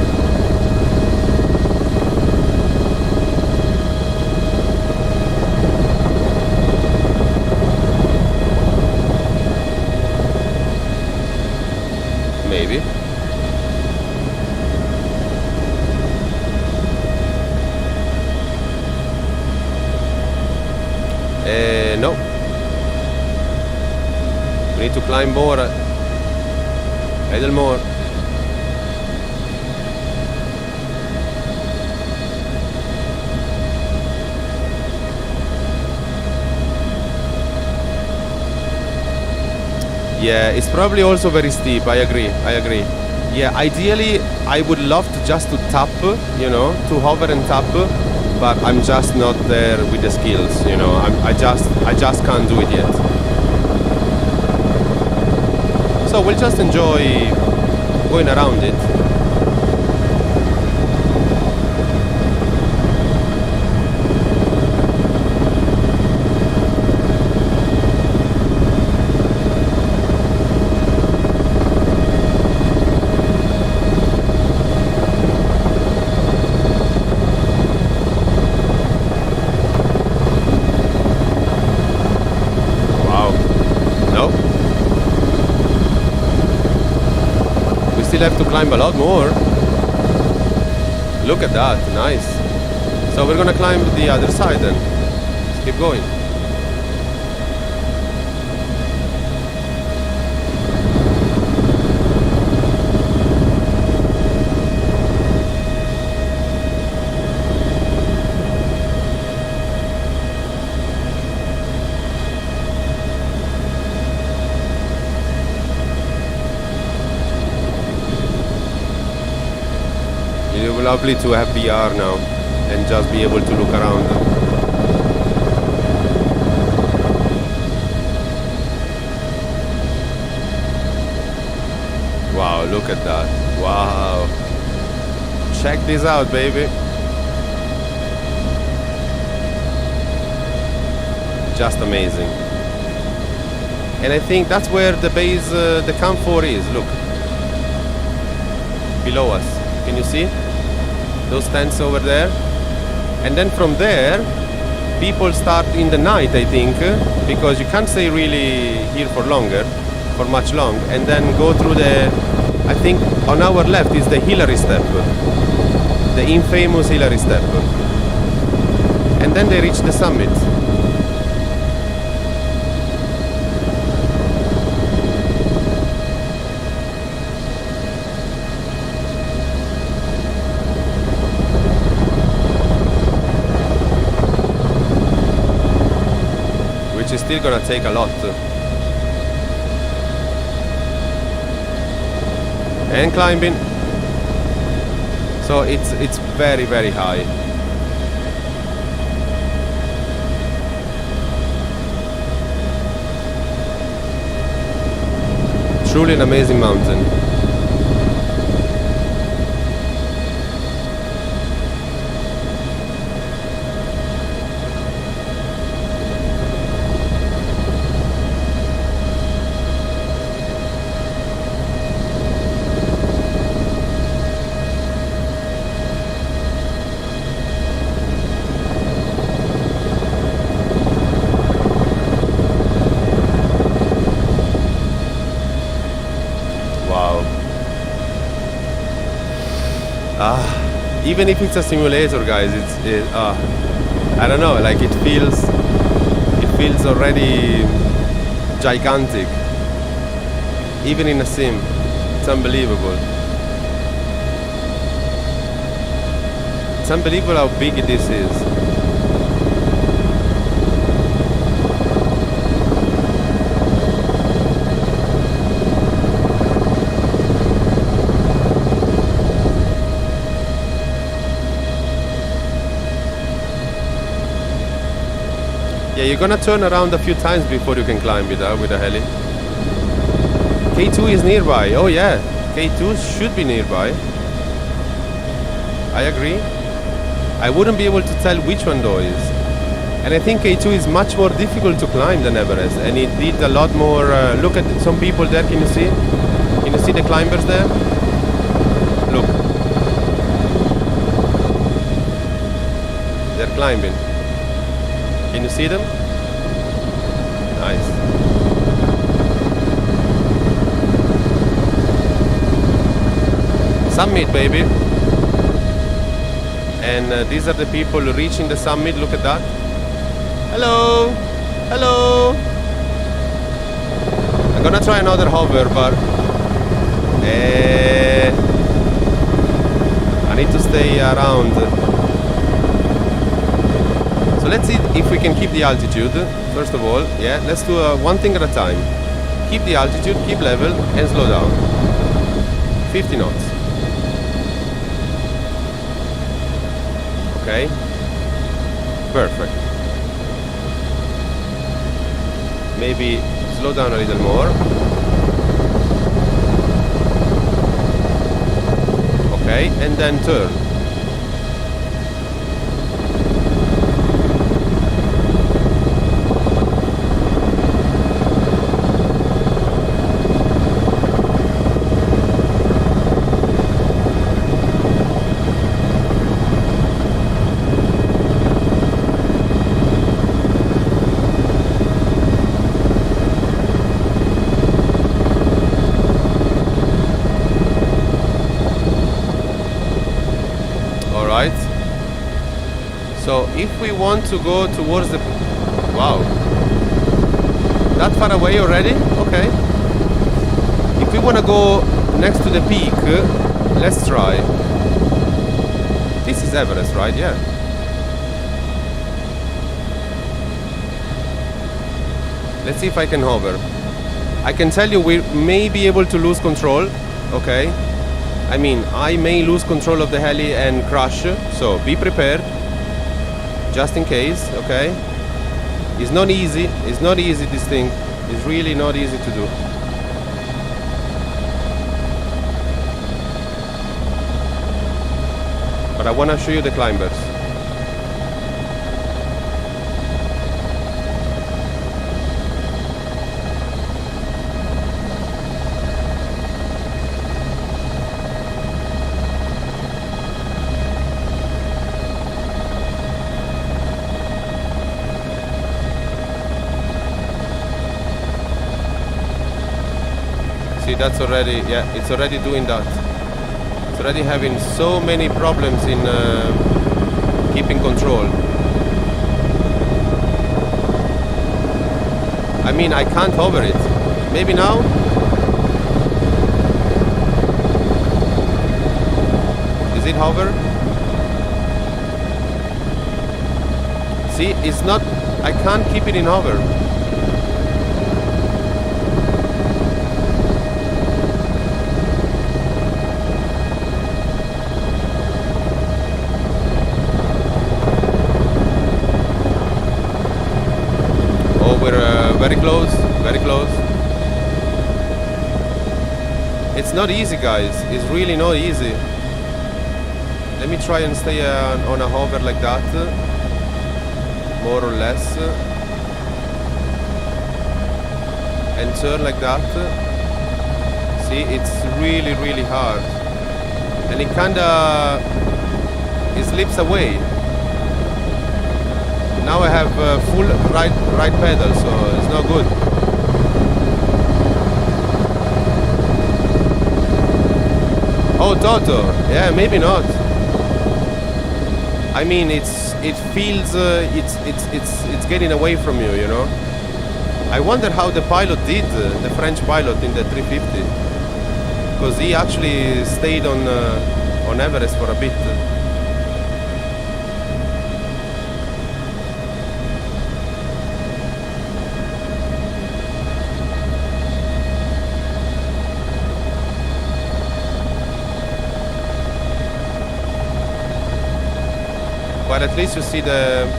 B: Maybe. No. We need to climb more. A little more. Yeah, it's probably also very steep. I agree. Yeah, ideally, I would love to just to tap, you know, to hover and tap, but I'm just not there with the skills, you know. I just can't do it yet. So we'll just enjoy going around it. Have to climb a lot more. Look at that, nice. So we're gonna climb the other side then. Let's keep going. Lovely to have VR now and just be able to look around. Wow, look at that. Wow. Check this out, baby. Just amazing. And I think that's where the base, the Camp 4 is. Look. Below us. Can you see? Those tents over there, and then from there people start in the night, I think, because you can't stay really here for much long, and then go through the, I think on our left is the Hillary Step, the infamous Hillary Step, and then they reach the summit. It's still gonna take a lot. And climbing. So it's very, very high. Truly an amazing mountain. Even if it's a simulator, guys, I don't know, like it feels already gigantic. Even in a sim, it's unbelievable. It's unbelievable how big this is. Yeah, you're gonna turn around a few times before you can climb it with a heli. K2 is nearby. Oh yeah, K2 should be nearby. I agree. I wouldn't be able to tell which one though is. And I think K2 is much more difficult to climb than Everest, and it did a lot more. Look at some people there. Can you see? Can you see the climbers there? Look, they're climbing. Can you see them? Nice. Summit, baby. And these are the people reaching the summit. Look at that. Hello, hello. I'm gonna try another hover, but I need to stay around. So let's see if we can keep the altitude. First of all, yeah, let's do one thing at a time. Keep the altitude, keep level, and slow down. 50 knots. Okay. Perfect. Maybe slow down a little more. Okay, and then turn. So if we want to go towards the... Wow. That far away already? Okay. If we want to go next to the peak, let's try. This is Everest, right? Yeah. Let's see if I can hover. I can tell you we may be able to lose control. Okay. I mean, I may lose control of the heli and crash. So be prepared. Just in case, okay? It's not easy. It's not easy, this thing. It's really not easy to do. But I want to show you the climbers. That's already, yeah, it's already doing that. It's already having so many problems in keeping control. I mean, I can't hover it. Maybe now? Is it hover? See, it's not, I can't keep it in hover. Very close, very close. It's not easy, guys. It's really not easy. Let me try and stay on a hover like that, more or less, and turn like that. See, it's really, really hard, and it kinda it slips away. Now I have full right pedal, so it's not good. Oh, Toto, yeah, maybe not. I mean, it feels it's getting away from you, you know. I wonder how the pilot did, the French pilot in the 350, because he actually stayed on Everest for a bit. But at least you see the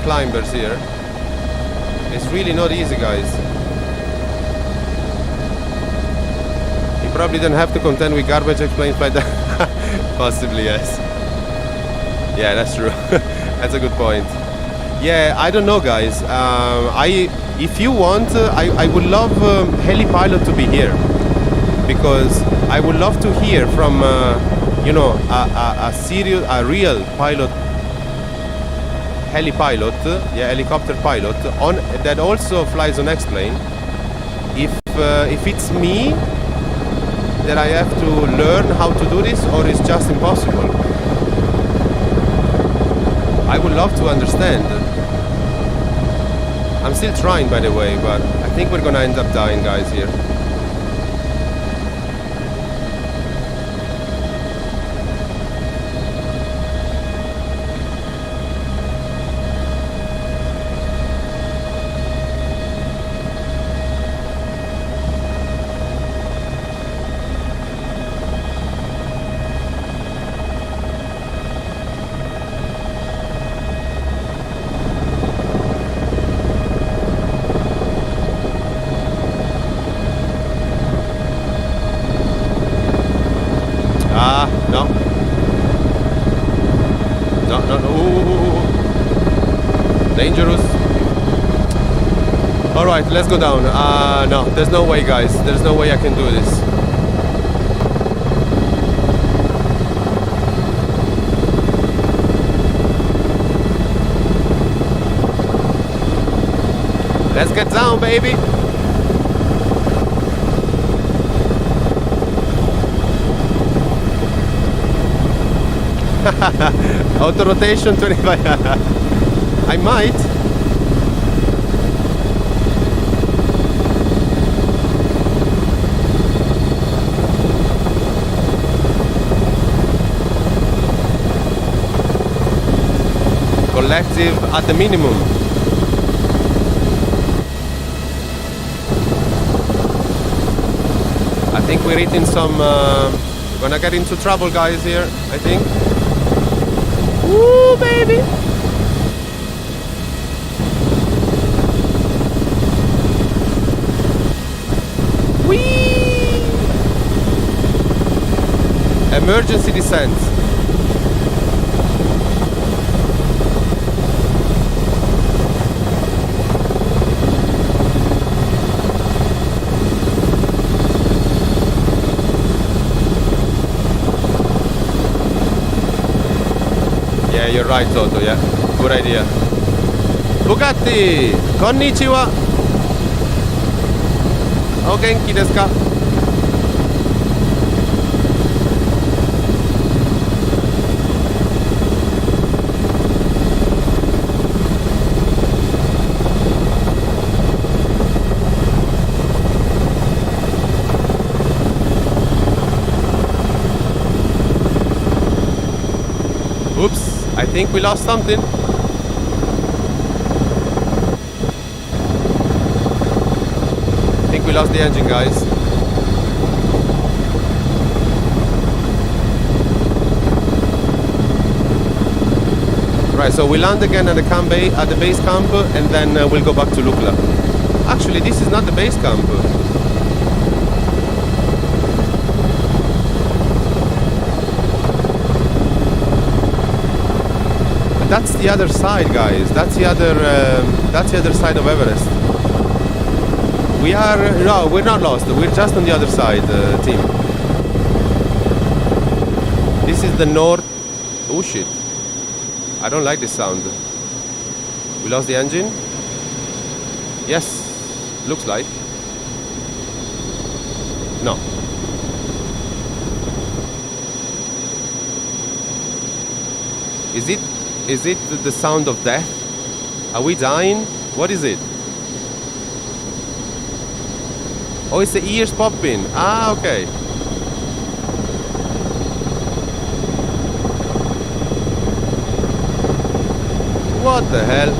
B: climbers here. It's really not easy, guys. You probably don't have to contend with garbage explained by that. Possibly, yes. Yeah, that's true. That's a good point. Yeah, I don't know, guys. If you want, I would love heli pilot to be here, because I would love to hear from a real pilot, heli pilot, helicopter pilot on that also flies on X-plane. If it's me that I have to learn how to do this, or it's just impossible. I would love to understand. I'm still trying, by the way, but I think we're gonna end up dying, guys, here. No. No, no, no. Ooh. Dangerous. Alright, let's go down. No, there's no way, guys. There's no way I can do this. Let's get down, baby. Auto rotation 25. I might. Collective at the minimum. I think we're eating some. Gonna get into trouble, guys, here, I think. Woo, baby! Whee! Emergency descent. Yeah, you're right, Toto, yeah. Good idea. Bugatti! Konnichiwa! O genki desu ka? Oops. I think we lost something. I think we lost the engine, guys. Right, so we land again at the base camp, and then we'll go back to Lukla. Actually, this is not the base camp. That's the other side, guys. That's the other side of Everest. No, we're not lost. We're just on the other side, team. This is the north. Oh shit! I don't like this sound. We lost the engine. Yes, looks like. No. Is it the sound of death? Are we dying? What is it? Oh, it's the ears popping. Ah, okay. What the hell?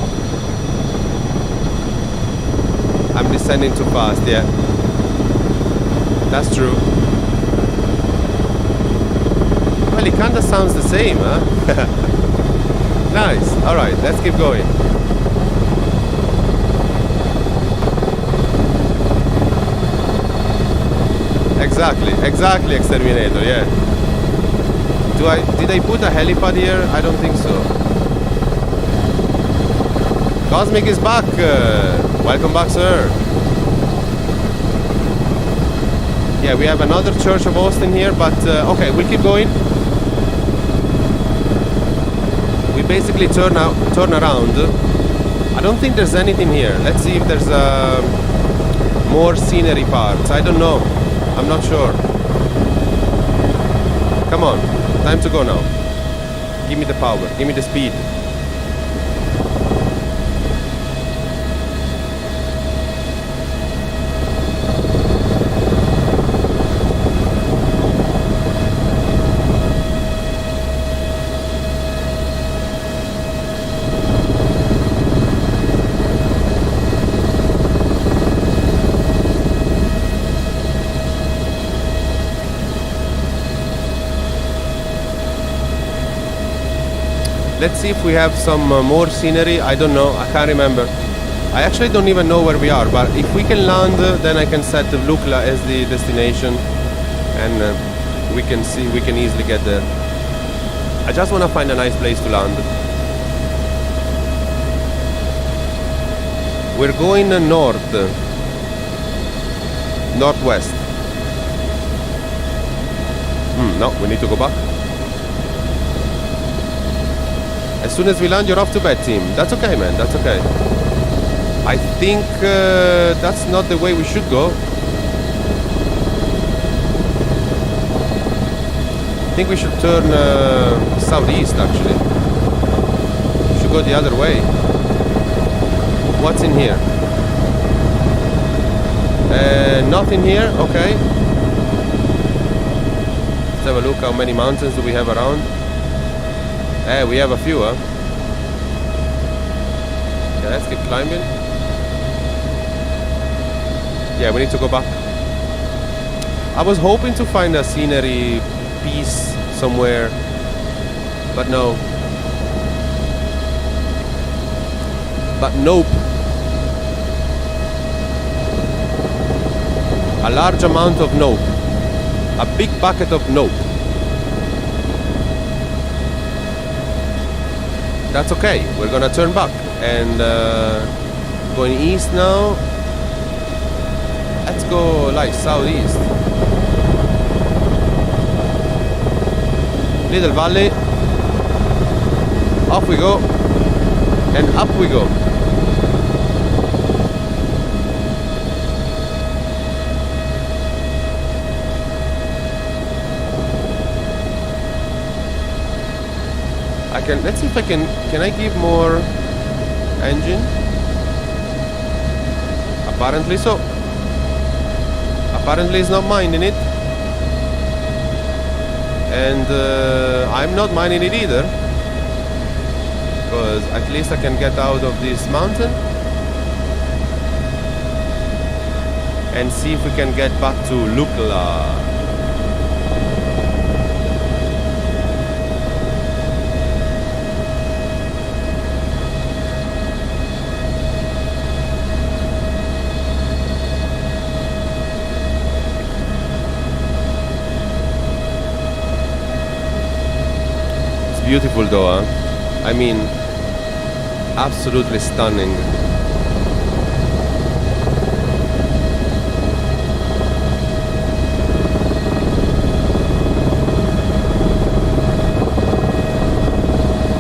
B: I'm descending too fast, yeah. That's true. Well, it kinda sounds the same, huh? Nice. Alright, let's keep going. Exactly, Exterminator, yeah. Did I put a helipad here? I don't think so. Cosmic is back. Welcome back, sir. Yeah, we have another Church of Austin here, but okay, we'll keep going. We basically turn around. I don't think there's anything here. Let's see if there's more scenery parts. I don't know. I'm not sure. Come on, time to go now. Give me the power, give me the speed. Let's see if we have some more scenery. I don't know, I can't remember. I actually don't even know where we are, but if we can land, then I can set Lukla as the destination, and we can easily get there. I just want to find a nice place to land. We're going north, northwest. No, we need to go back. As soon as we land, you're off to bed, team. That's okay, man. That's okay. I think that's not the way we should go. I think we should turn southeast, actually. We should go the other way. What's in here? Nothing here. Okay. Let's have a look. How many mountains do we have around? We have a few, huh? Okay, let's keep climbing. Yeah, we need to go back. I was hoping to find a scenery piece somewhere, but no. But nope. A large amount of nope. A big bucket of nope. That's okay, we're gonna turn back and going east now. Let's go like southeast. Little valley. Off we go and up we go. Let's see if I can I give more engine? Apparently so. Apparently it's not minding it. And I'm not minding it either. Because at least I can get out of this mountain. And see if we can get back to Lukla. Beautiful though, huh? I mean, absolutely stunning.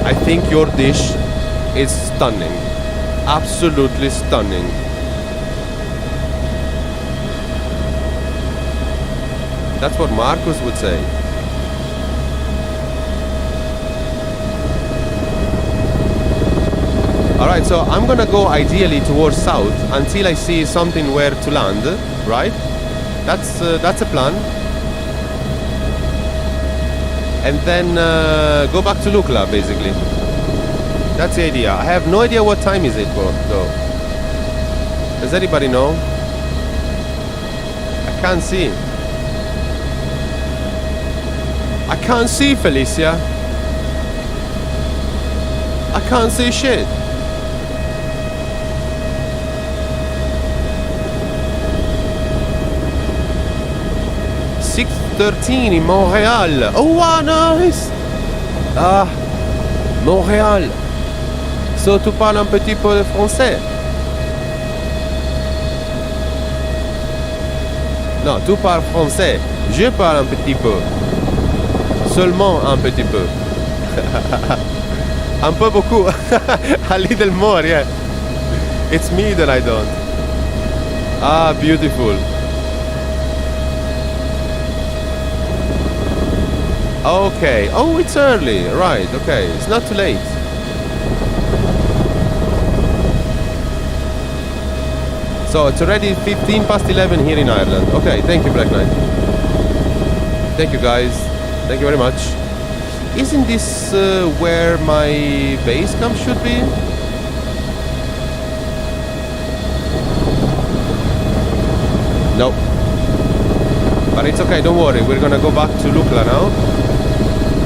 B: I think your dish is stunning. Absolutely stunning. That's what Marcus would say. Alright, so I'm gonna go ideally towards south until I see something where to land, right? That's a plan. And then go back to Lukla, basically. That's the idea. I have no idea what time is it, though. Does anybody know? I can't see. I can't see, Felicia. I can't see shit. 6:13 in Montreal. Oh wow, nice. Montreal. So tu parles un petit peu de français? Non, tu parles français. Je parle un petit peu. Seulement un petit peu. Un peu beaucoup. A little more, yeah. It's me that I don't. Ah, beautiful. Okay. Oh, it's early. Right, okay. It's not too late. So it's already 15 past 11 here in Ireland. Okay, thank you, Black Knight. Thank you, guys. Thank you very much. Isn't this where my base camp should be? No. But it's okay, don't worry. We're gonna go back to Lukla now.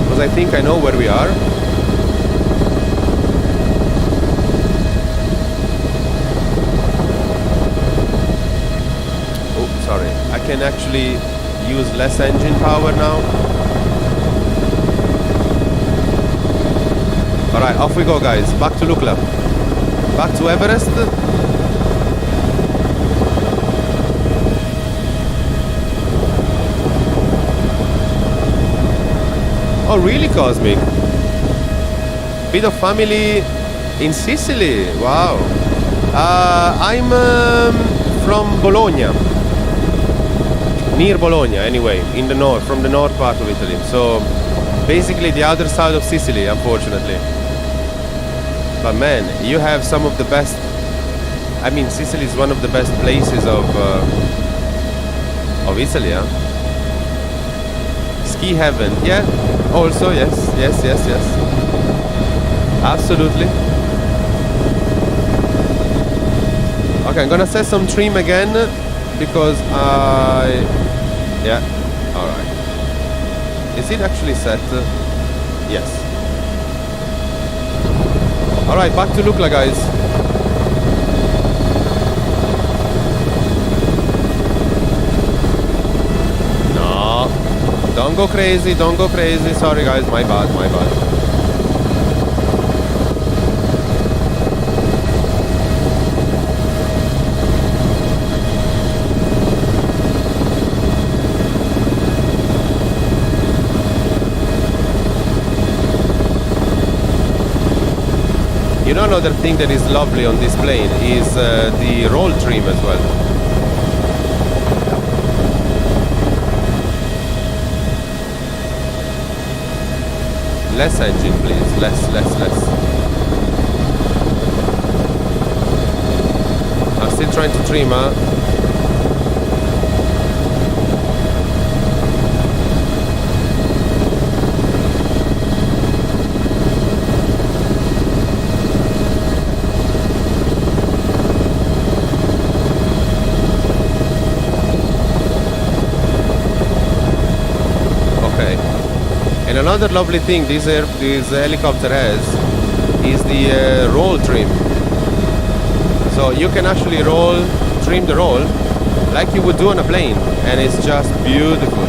B: Because I think I know where we are. Oh, sorry. I can actually use less engine power now. Alright, off we go, guys. Back to Lukla. Back to Everest. Oh, really, Cosmic? Bit of family in Sicily. Wow. I'm from Bologna. Near Bologna, anyway. In the north, from the north part of Italy. So, basically the other side of Sicily, unfortunately. But man, you have some of the best. I mean, Sicily is one of the best places of Italy, huh? Ski heaven, yeah. Also, yes. Absolutely. Okay, I'm gonna set some trim again because yeah. All right. Is it actually set? Yes. All right, back to Lukla, guys. Don't go crazy, don't go crazy. Sorry guys, my bad. You know, another thing that is lovely on this plane is the roll trim as well. Less engine, please. Less. I'm still trying to trim, huh? And another lovely thing this helicopter has is the roll trim. So you can actually trim the roll like you would do on a plane, and it's just beautiful.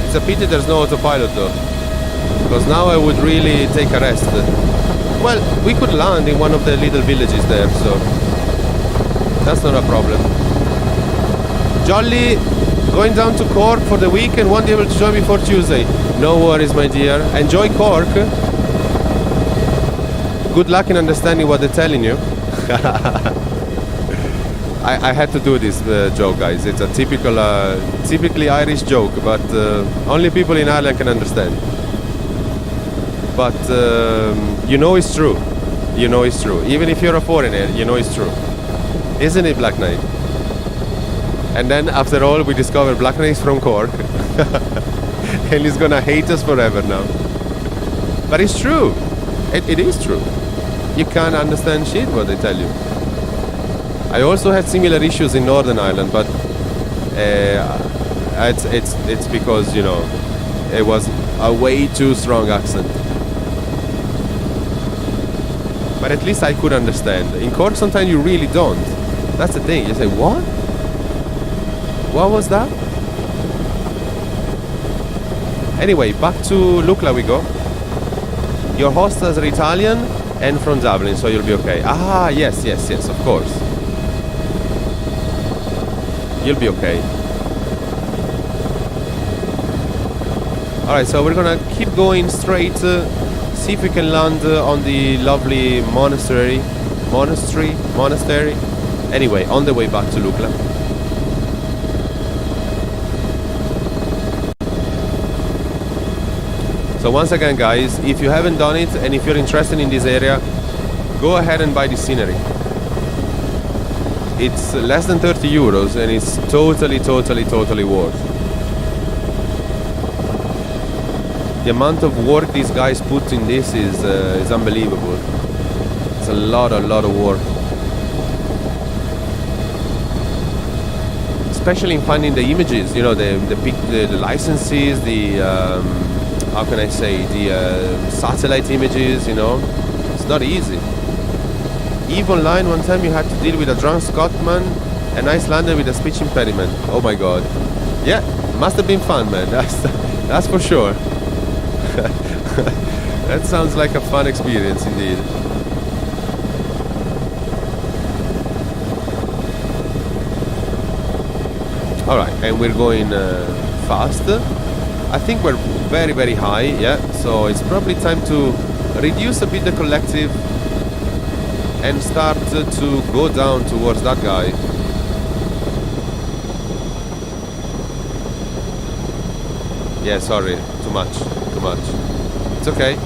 B: It's a pity there's no autopilot though, because now I would really take a rest. Well, we could land in one of the little villages there, so that's not a problem. Jolly, going down to Cork for the weekend, won't be able to join before Tuesday. No worries, my dear. Enjoy Cork. Good luck in understanding what they're telling you. I had to do this joke, guys. It's a typically Irish joke, but only people in Ireland can understand. But you know it's true. You know it's true. Even if you're a foreigner, you know it's true. Isn't it, Black Knight? And then after all, we discover Black Knight is from Cork. And he's gonna hate us forever now. But it's true. It is true. You can't understand shit what they tell you. I also had similar issues in Northern Ireland, but it's because, you know, it was a way too strong accent. But at least I could understand. In Cork sometimes you really don't. That's the thing. You say, what? What was that? Anyway, back to Lucla we go. Your hostels are Italian and from Dublin, so you'll be okay. Ah, yes, of course. You'll be okay. Alright, so we're gonna keep going straight, see if we can land on the lovely monastery. Anyway, on the way back to Lucla. So once again, guys, if you haven't done it and if you're interested in this area, go ahead and buy the scenery. It's less than 30 euros and it's totally worth. The amount of work these guys put in this is unbelievable. It's a lot of work. Especially in finding the images, you know, the licenses, the how can I say, the satellite images, you know. It's not easy. EVE Online, one time you had to deal with a drunk Scotsman, an Icelander with a speech impediment. Oh my god. Yeah, must have been fun, man. That's for sure. That sounds like a fun experience indeed. Alright, and we're going fast. I think we're very high, yeah, so it's probably time to reduce a bit the collective and start to go down towards that guy. Yeah, sorry, too much. It's okay.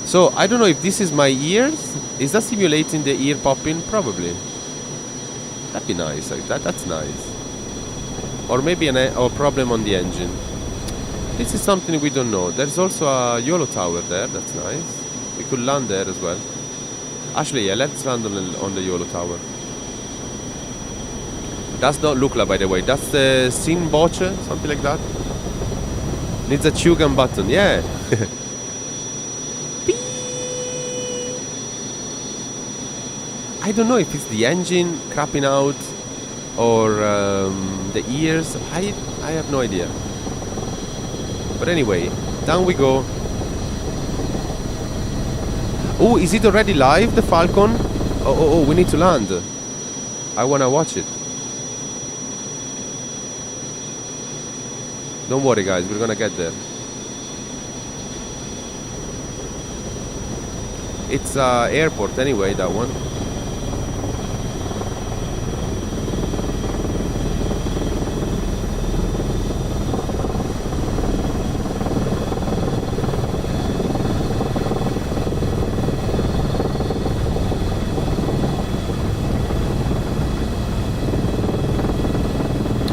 B: So, I don't know if this is my ears. Is that simulating the ear popping? Probably. That'd be nice, like that's nice. Or maybe a problem on the engine. This is something we don't know. There's also a YOLO tower there, that's nice. We could land there as well. Actually, yeah, let's land on the YOLO tower. That's not Lucla, by the way. That's the Sin Boce, something like that. Needs a chew gun button, yeah. I don't know if it's the engine crapping out or the ears. I have no idea. But anyway, down we go. Oh, is it already live, the Falcon? Oh, we need to land. I wanna watch it. Don't worry, guys, we're gonna get there. It's airport anyway, that one.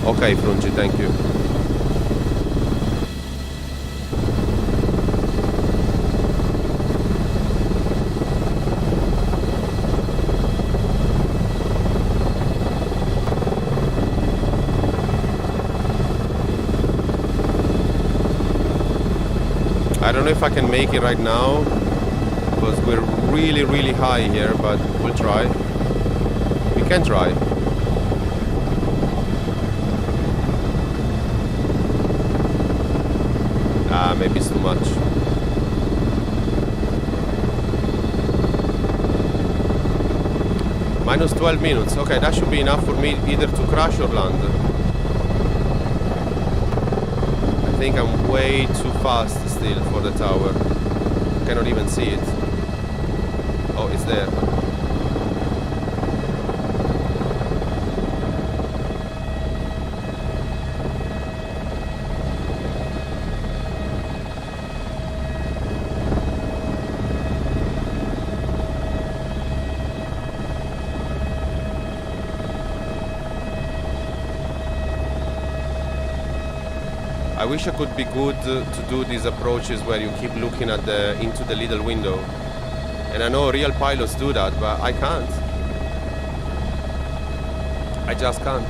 B: Okay, Frungi, thank you. I don't know if I can make it right now because we're really high here, but we'll try. We can try. Maybe it's too much. Minus 12 minutes. Okay, that should be enough for me either to crash or land. I think I'm way too fast still for the tower. Cannot even see it. Oh, it's there. I wish I could be good to do these approaches where you keep looking at into the little window. And I know real pilots do that, but I can't. I just can't.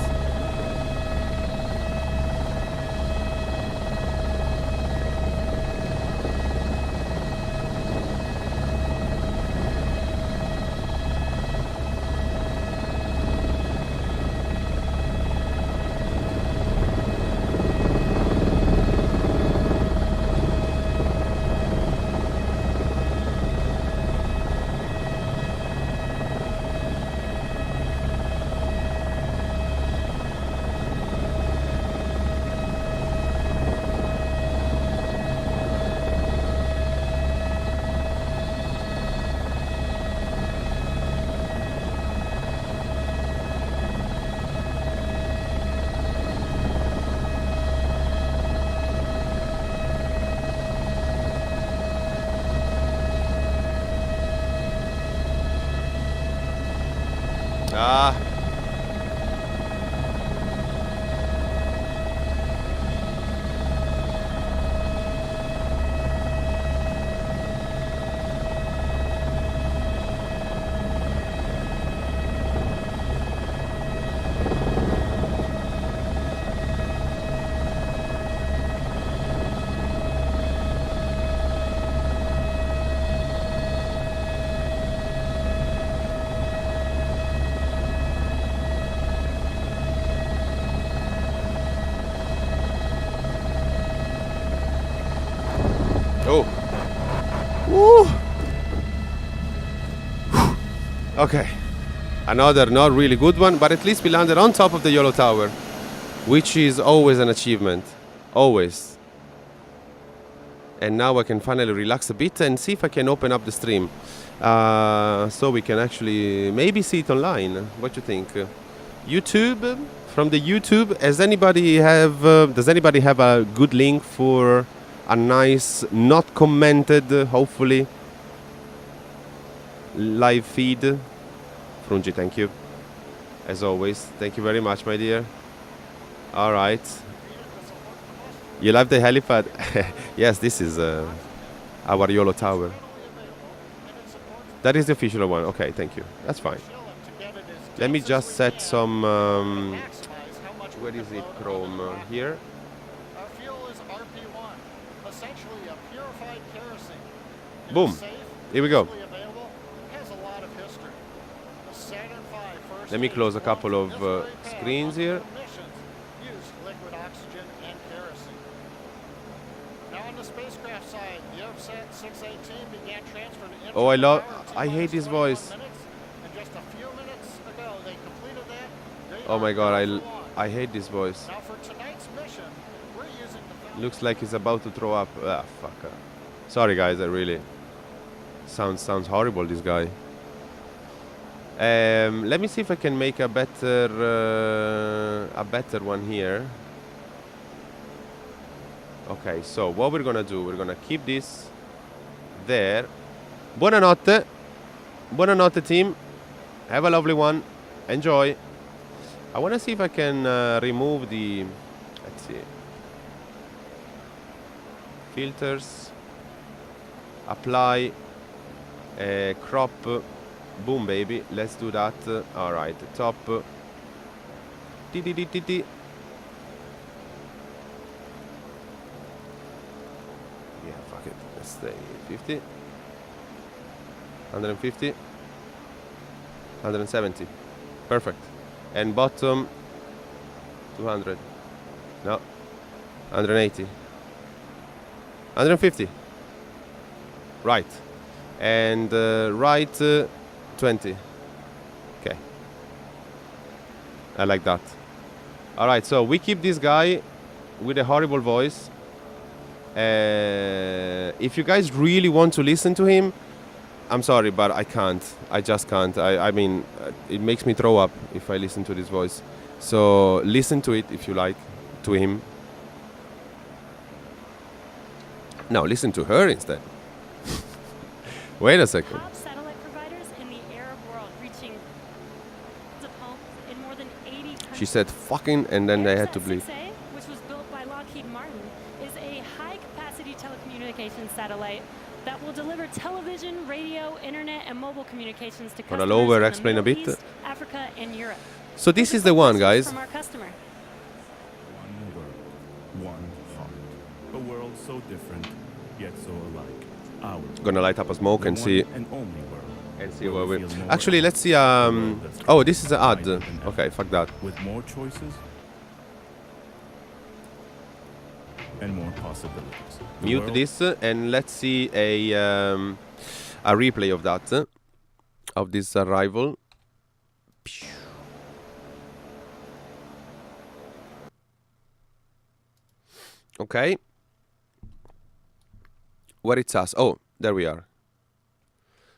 B: Oh. Woo. Okay. Another not really good one, but at least we landed on top of the yellow tower, which is always an achievement. Always. And now I can finally relax a bit and see if I can open up the stream. So we can actually maybe see it online. What do you think? YouTube? From the YouTube, does anybody have a good link for a nice, not commented, hopefully, live feed? Frungi, thank you. As always, thank you very much, my dear. All right. You love the helipad? Yes, this is our YOLO tower. That is the official one. Okay, thank you. That's fine. Let me just set some... where is it? Chrome here.
C: Our fuel is RP1, essentially a purified kerosene. It
B: Boom.
C: is safe,
B: Here we go.
C: easily available, has a lot of history. The Saturn V first
B: Let me close a
C: stage
B: couple of
C: launched this very
B: screens
C: pad
B: here.
C: on missions used liquid oxygen and kerosene. Now on the spacecraft side, the OPSAT 618 began transfer to
B: Oh, I love...
C: internal power
B: I hate this
C: 21
B: voice.
C: minutes, and just a few minutes ago they completed that. They
B: Oh
C: are
B: my god,
C: go for launch.
B: I hate this voice.
C: Now for tonight's mission, we're using the
B: Looks like he's about to throw up. Ah, fuck. Sorry, guys. I really sounds horrible. This guy. Let me see if I can make a better one here. Okay. So what we're gonna do? We're gonna keep this there. Buonanotte. Buonanotte, team. Have a lovely one. Enjoy. I want to see if I can remove the... Let's see. Filters. Apply. Crop. Boom, baby. Let's do that. Alright. Top. T-T-T-T-T. Yeah, fuck it. Let's stay 50. 150. 170. Perfect. And bottom 200. No. 180. 150. Right. And right 20. Okay. I like that. Alright, so we keep this guy with a horrible voice. If you guys really want to listen to him, I'm sorry, but I can't. I just can't. I mean, it makes me throw up if I listen to this voice. So listen to it if you like, to him. No, listen to her instead. Wait a second.
D: Top satellite providers in the Arab world, reaching of homes in more than 80 countries.
B: She said fucking, and then they had to bleed.
D: ARSAT-6A, which was built by Lockheed Martin, is a high-capacity telecommunications satellite that will deliver television, radio, internet, and mobile communications to
B: Wanna
D: customers
B: lower,
D: in the
B: explain a
D: Middle
B: bit?
D: East, Africa, and Europe.
B: So this is the one, guys.
D: From our customer.
E: One world, one heart. A world so different, yet so alike. Our
B: Gonna light up a smoke
E: the
B: and
E: one
B: see
E: and only world.
B: and see
E: where
B: where
E: we
B: we.
E: feel more
B: Actually,
E: at
B: let's see.
E: home. A world that's
B: Oh, this is an ad.
E: brighter than ever.
B: Okay, fuck that.
E: With more choices and more possibilities. The
B: Mute
E: world
B: this and let's see a replay of that of this arrival. Okay. Where it's us? Oh, there we are.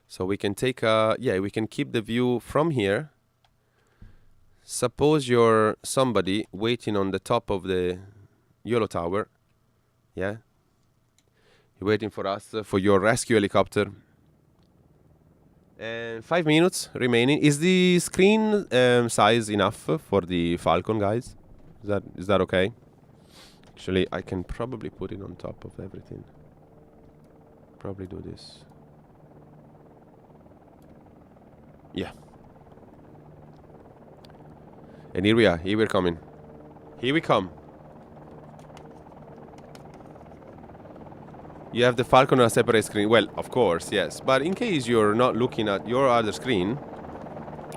B: So we can take a we can keep the view from here. Suppose you're somebody waiting on the top of the YOLO tower. Yeah. You're waiting for us for your rescue helicopter. And 5 minutes remaining. Is the screen size enough for the Falcon, guys? Is that okay? Actually, I can probably put it on top of everything. Probably do this. Yeah. And here we are. Here we're coming. Here we come. You have the Falcon on a separate screen. Well, of course, yes. But in case you're not looking at your other screen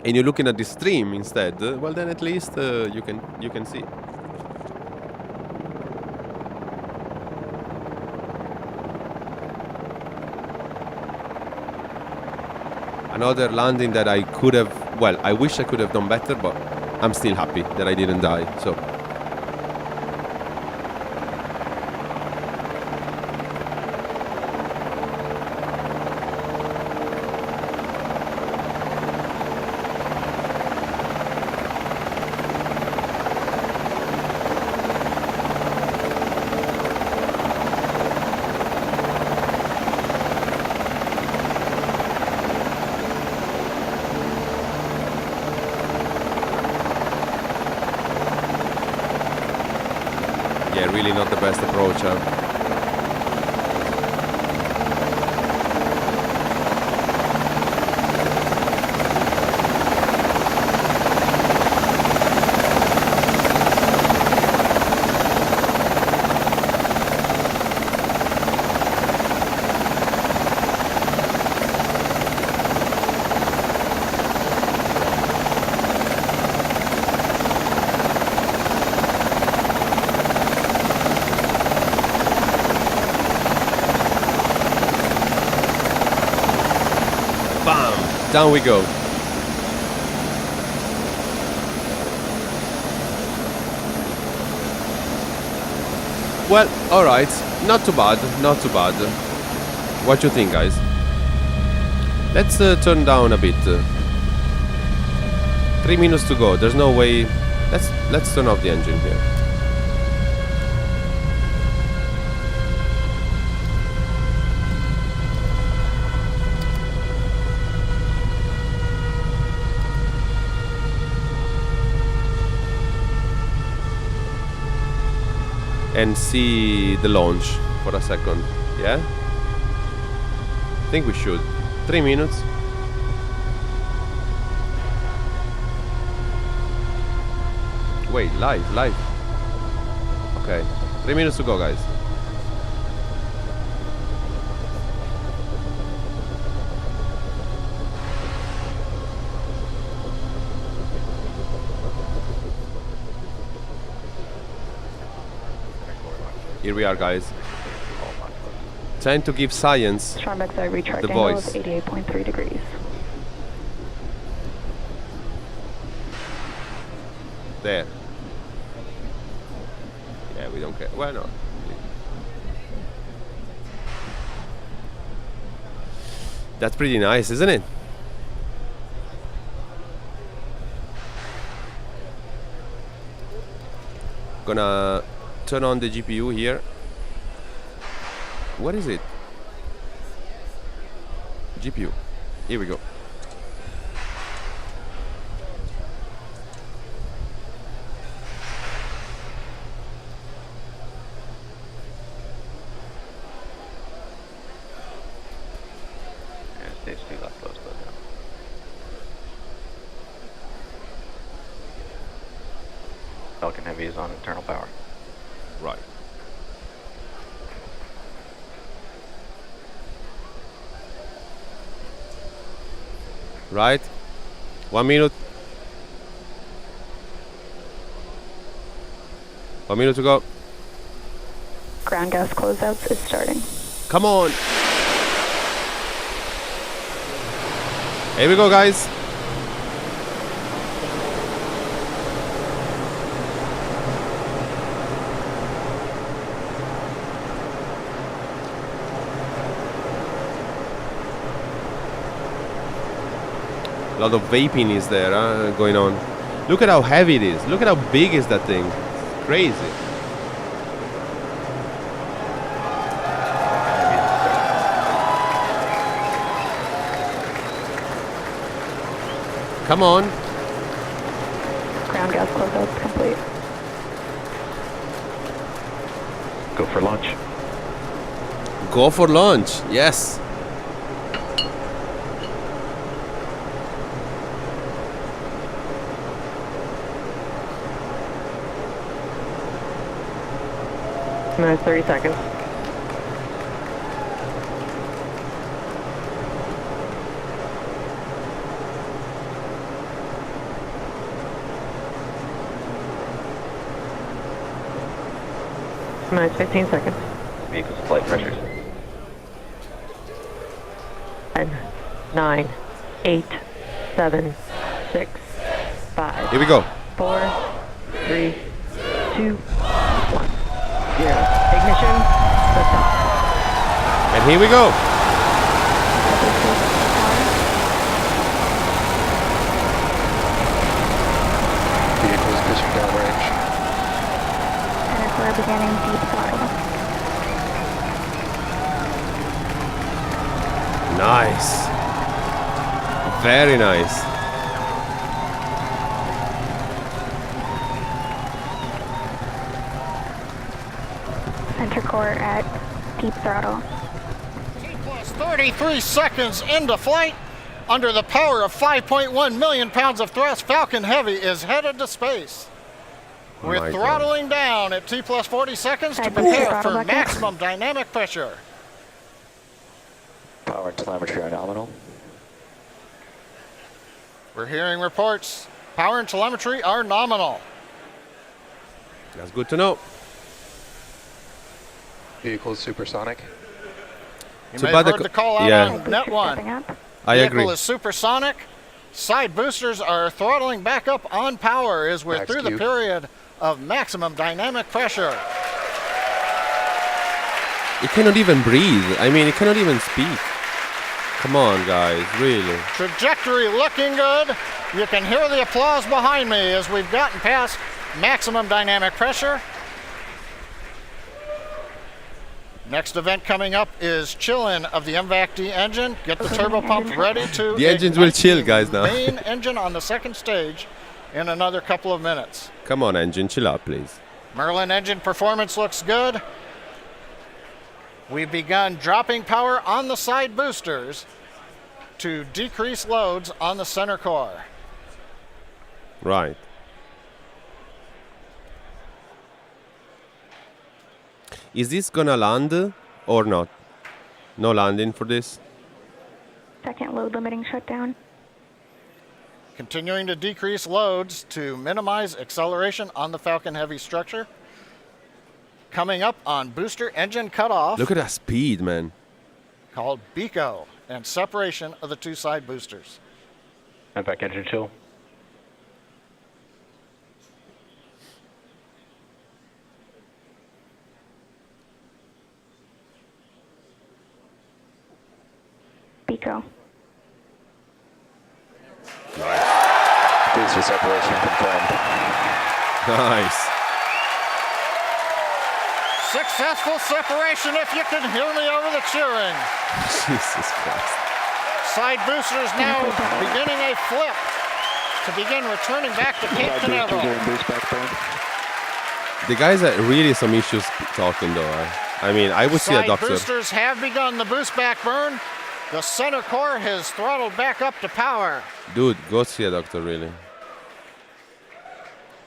B: and you're looking at the stream instead, well, then at least you can see. Another landing that I could have, well, I wish I could have done better, but I'm still happy that I didn't die. So yeah, really not the best approach. Bam! Down we go. Well, alright. Not too bad. Not too bad. What you think, guys? Let's turn down a bit. 3 minutes to go. There's no way. Let's turn off the engine here. And see the launch for a second. Yeah? I think we should. 3 minutes. Wait, live. Okay. 3 minutes to go, guys. Here we are, guys. Trying to give science
F: Starbucks recharge
B: the
F: angle
B: voice.
F: of 88.3 degrees.
B: There. Yeah, we don't care. Well, no. That's pretty nice, isn't it? Gonna turn on the GPU here. What is it? GPU. Here we go.
G: Stage 2 left close, but no. Falcon Heavy is on internal power.
B: Right. Right. 1 minute. 1 minute to go.
F: Ground gas closeouts is starting.
B: Come on. Here we go, guys. A lot of vaping is there going on. Look at how heavy it is. Look at how big is that thing. Crazy. Come on.
F: Ground gas closeouts complete.
G: Go for launch.
B: Go for launch. Yes.
F: Minutes, 30 seconds. Minutes, 15 seconds.
G: Vehicle's flight pressures.
F: 10, 9, 8, 7, 6, 5,
B: Here we go.
F: 4, 3, 2, 1, 0. Ignition, lift off.
B: And here we go.
G: Vehicles pitching downrange.
F: Center core beginning deep throttle.
B: Nice. Very nice.
F: Center core at deep throttle.
C: T plus 33 seconds into flight. Under the power of 5.1 million pounds of thrust, Falcon Heavy is headed to space. We're
B: My God.
C: throttling down at T plus 40 seconds to
F: Side
C: prepare
F: throttle
C: for
F: bucket.
C: maximum dynamic pressure.
G: Power and telemetry are nominal.
C: We're hearing reports. Power and telemetry are nominal.
B: That's good to know.
G: Vehicles supersonic.
C: You
B: So
C: may
B: by
C: have
B: the
C: heard
B: co-
C: the call out
B: yeah.
C: on Net
F: Booster
C: 1.
F: stepping up.
B: I
C: Vehicle
B: agree.
C: is supersonic. Side boosters are throttling back up on power as we're
G: Max
C: through the
G: Q.
C: period of maximum dynamic pressure.
B: It cannot even breathe. I mean, it cannot even speak. Come on, guys. Really.
C: Trajectory looking good. You can hear the applause behind me as we've gotten past maximum dynamic pressure. Next event coming up is chill-in of the MVAC-D engine. Get the turbo pump ready to
B: The engines will
C: ignite
B: chill,
C: the
B: guys, now.
C: main engine on the second stage in another couple of minutes.
B: Come on, engine. Chill out, please.
C: Merlin engine performance looks good. We've begun dropping power on the side boosters to decrease loads on the center core.
B: Right. Is this gonna land or not? No landing for this?
F: Second load limiting shutdown.
C: Continuing to decrease loads to minimize acceleration on the Falcon Heavy structure. Coming up on booster engine cutoff
B: Look at that speed, man.
C: called BECO and separation of the two side boosters.
G: MVAC engine chill.
F: Pico.
G: Booster separation confirmed.
B: Nice.
C: Successful separation if you can hear me over the cheering.
B: Jesus Christ.
C: Side boosters now beginning a flip to begin returning back to Cape Canaveral.
G: Boost back burn.
B: The guys are really some issues talking, though. I mean, I would see a
C: Side
B: doctor.
C: boosters have begun the boost back burn. The center core has throttled back up to power.
B: Dude, go see a doctor, really.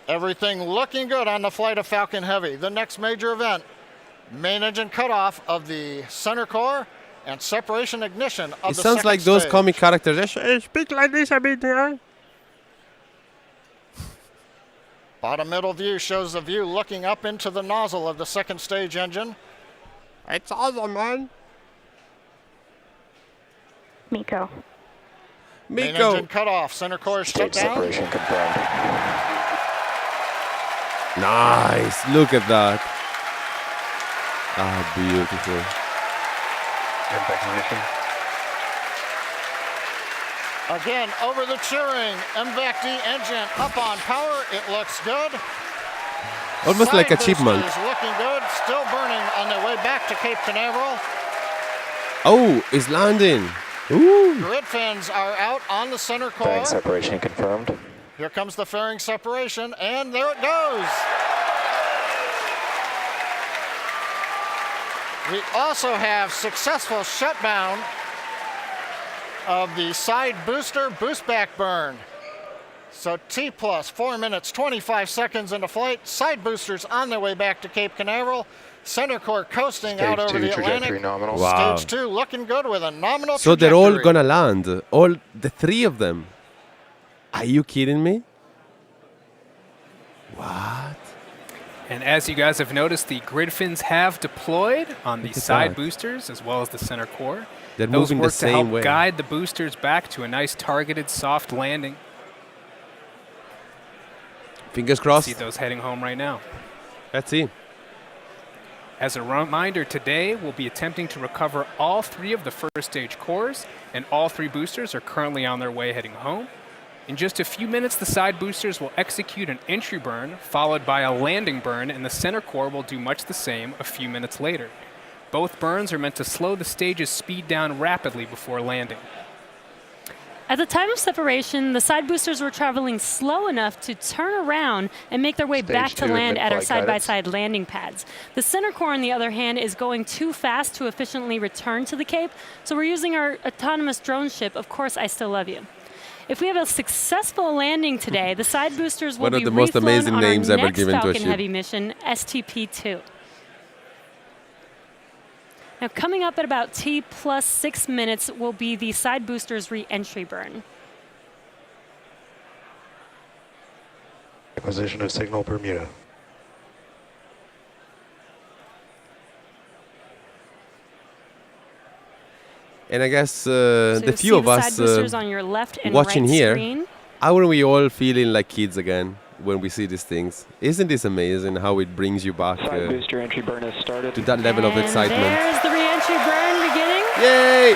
C: Everything looking good on the flight of Falcon Heavy. The next major event, main engine cutoff of the center core and separation ignition of
B: It
C: the
B: sounds
C: second
B: like those
C: stage.
B: comic characters. They speak like this a bit, yeah?
C: Bottom middle view shows the view looking up into the nozzle of the second stage engine.
B: It's awesome, man.
F: Miko.
C: Main
B: Miko.
C: engine cutoff, center core is shut
G: Stage
C: down.
G: separation confirmed.
B: Nice. Look at that. Ah, beautiful.
G: MVAC ignition.
C: Again, over the cheering, MVAC-D engine up on power. It looks good.
B: Almost like a
C: Side
B: chipmunk.
C: boosters looking good, still burning on their way back to Cape Canaveral.
B: Oh, it's landing. Ooh.
C: Grid fins are out on the center core.
G: Fairing separation confirmed.
C: Here comes the fairing separation, and there it goes. We also have successful shutdown of the side booster boost back burn. So T plus 4 minutes, 25 seconds into flight. Side boosters on their way back to Cape Canaveral. Center core coasting out
G: Stage
C: over
G: 2
C: the
G: trajectory
C: Atlantic.
G: nominal.
B: Wow.
C: Stage 2 looking good with a nominal
B: So they're all
C: trajectory.
B: gonna land. All the three of them. Are you kidding me? What?
H: And as you guys have noticed, the grid fins have deployed on the
B: Look at
H: side
B: that.
H: boosters as well as the center core.
B: They're
H: Those
B: moving the
H: work to help
B: same way.
H: guide the boosters back to a nice targeted soft landing.
B: Fingers
H: See
B: crossed.
H: those heading home right now.
B: Let's see.
H: As a reminder, today we'll be attempting to recover all 3 of the first stage cores, and all 3 boosters are currently on their way heading home. In just a few minutes, the side boosters will execute an entry burn, followed by a landing burn, and the center core will do much the same a few minutes later. Both burns are meant to slow the stage's speed down rapidly before landing.
D: At the time of separation, the side boosters were traveling slow enough to turn around and make their way
G: Stage
D: back to
G: 2
D: land at our
G: mid-flight guidance.
D: side-by-side landing pads. The center core, on the other hand, is going too fast to efficiently return to the Cape, so we're using our autonomous drone ship, Of Course I Still Love You. If we have a successful landing today, the side boosters will
B: One of
D: be
B: the most
D: reflown
B: amazing
D: on
B: names
D: our
B: ever
D: next
B: given to a
D: Falcon
B: ship.
D: Heavy mission, STP-2. Now, coming up at about T plus 6 minutes will be the side boosters re-entry burn.
G: Acquisition of signal Bermuda.
B: And I guess
D: So
B: the
D: you
B: few
D: see
B: of
D: the
B: us
D: side boosters on your left and
B: watching
D: right
B: here,
D: screen.
B: aren't we all feeling like kids again when we see these things? Isn't this amazing how it brings you back
G: Side booster entry burn has started.
B: to that level of
D: And
B: excitement?
D: there's the re-entry burn beginning.
B: Yay!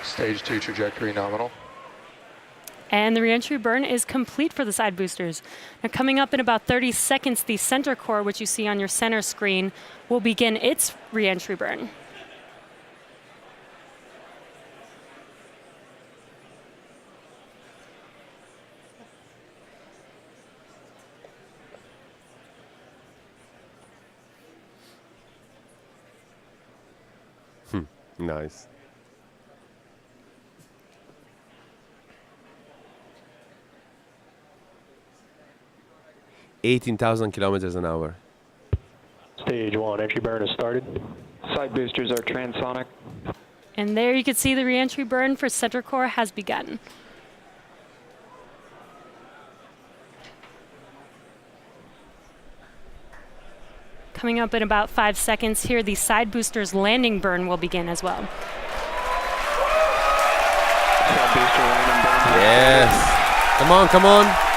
G: Stage 2 trajectory nominal.
D: And the re-entry burn is complete for the side boosters. Now, coming up in about 30 seconds, the center core, which you see on your center screen, will begin its re-entry burn.
B: Nice. $18,000 kilometers an hour.
G: Stage 1 entry burn has started. Side boosters are transonic.
D: And there you can see the re-entry burn for center core has begun. Coming up in about 5 seconds here, the side boosters landing burn will begin as well.
G: Side booster landing burn.
B: Yes. Come on, come on.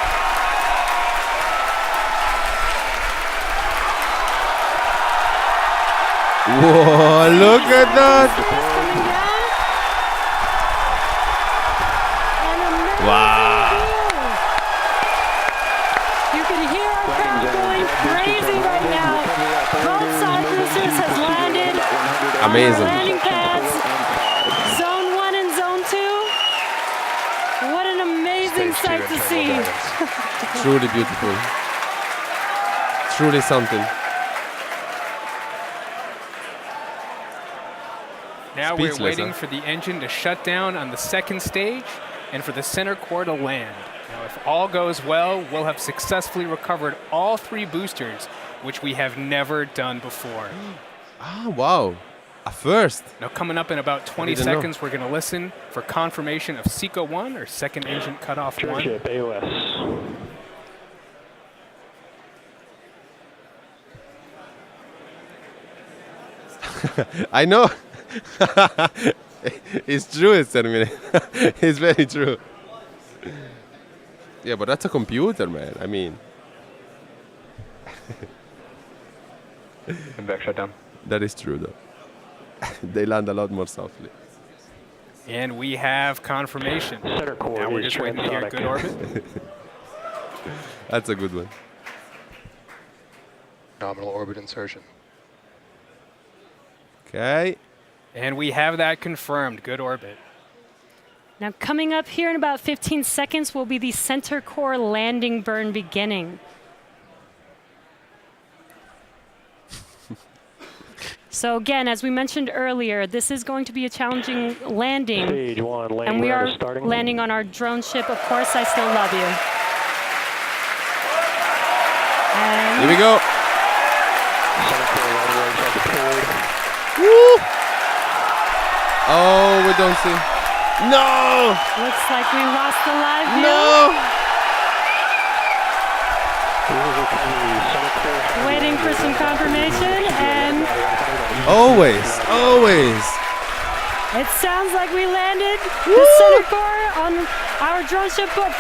B: Whoa, look at that.
D: Coming down. An amazing
B: Wow.
D: view. You can hear our crowd going crazy right now. Both side boosters has landed on
B: Amazing.
D: our landing pads. Zone 1 and Zone 2. What an amazing
G: Stage 2
D: sight to
G: internal
D: see.
G: guidance.
B: Truly beautiful. Truly something.
H: Now we're
B: Speechless,
H: waiting
B: huh?
H: for the engine to shut down on the second stage and for the center core to land. Now, if all goes well, we'll have successfully recovered all 3 boosters, which we have never done before.
B: Ah, wow. A first.
H: Now, coming up in about 20
B: didn't know.
H: seconds, we're going to listen for confirmation of SECO 1, or second engine cutoff 1.
G: Ship AOS.
B: I know. It's true, it's terminated. It's very true. Yeah, but that's a computer, man. I mean,
G: And back shutdown.
B: that is true, though. They land a lot more softly.
H: And we have confirmation.
G: Center core
H: Now we're
G: is
H: just waiting to hear
G: transonic.
H: good orbit.
B: That's a good one.
G: Nominal orbit insertion.
B: Okay.
H: And we have that confirmed. Good orbit.
D: Now, coming up here in about 15 seconds will be the center core landing burn beginning. So again, as we mentioned earlier, this is going to be a challenging landing.
G: Stage 1 landing
D: And we
G: burn
D: are
G: is starting.
D: landing on our drone ship, Of Course I Still Love You.
B: Here we go.
G: Center core landing legs are deployed.
B: Woo! Oh, we don't see. No!
D: Looks like we lost the live view.
B: No!
D: Waiting for some confirmation, and
B: Always, always.
D: it sounds like we landed the center core on our drone ship book.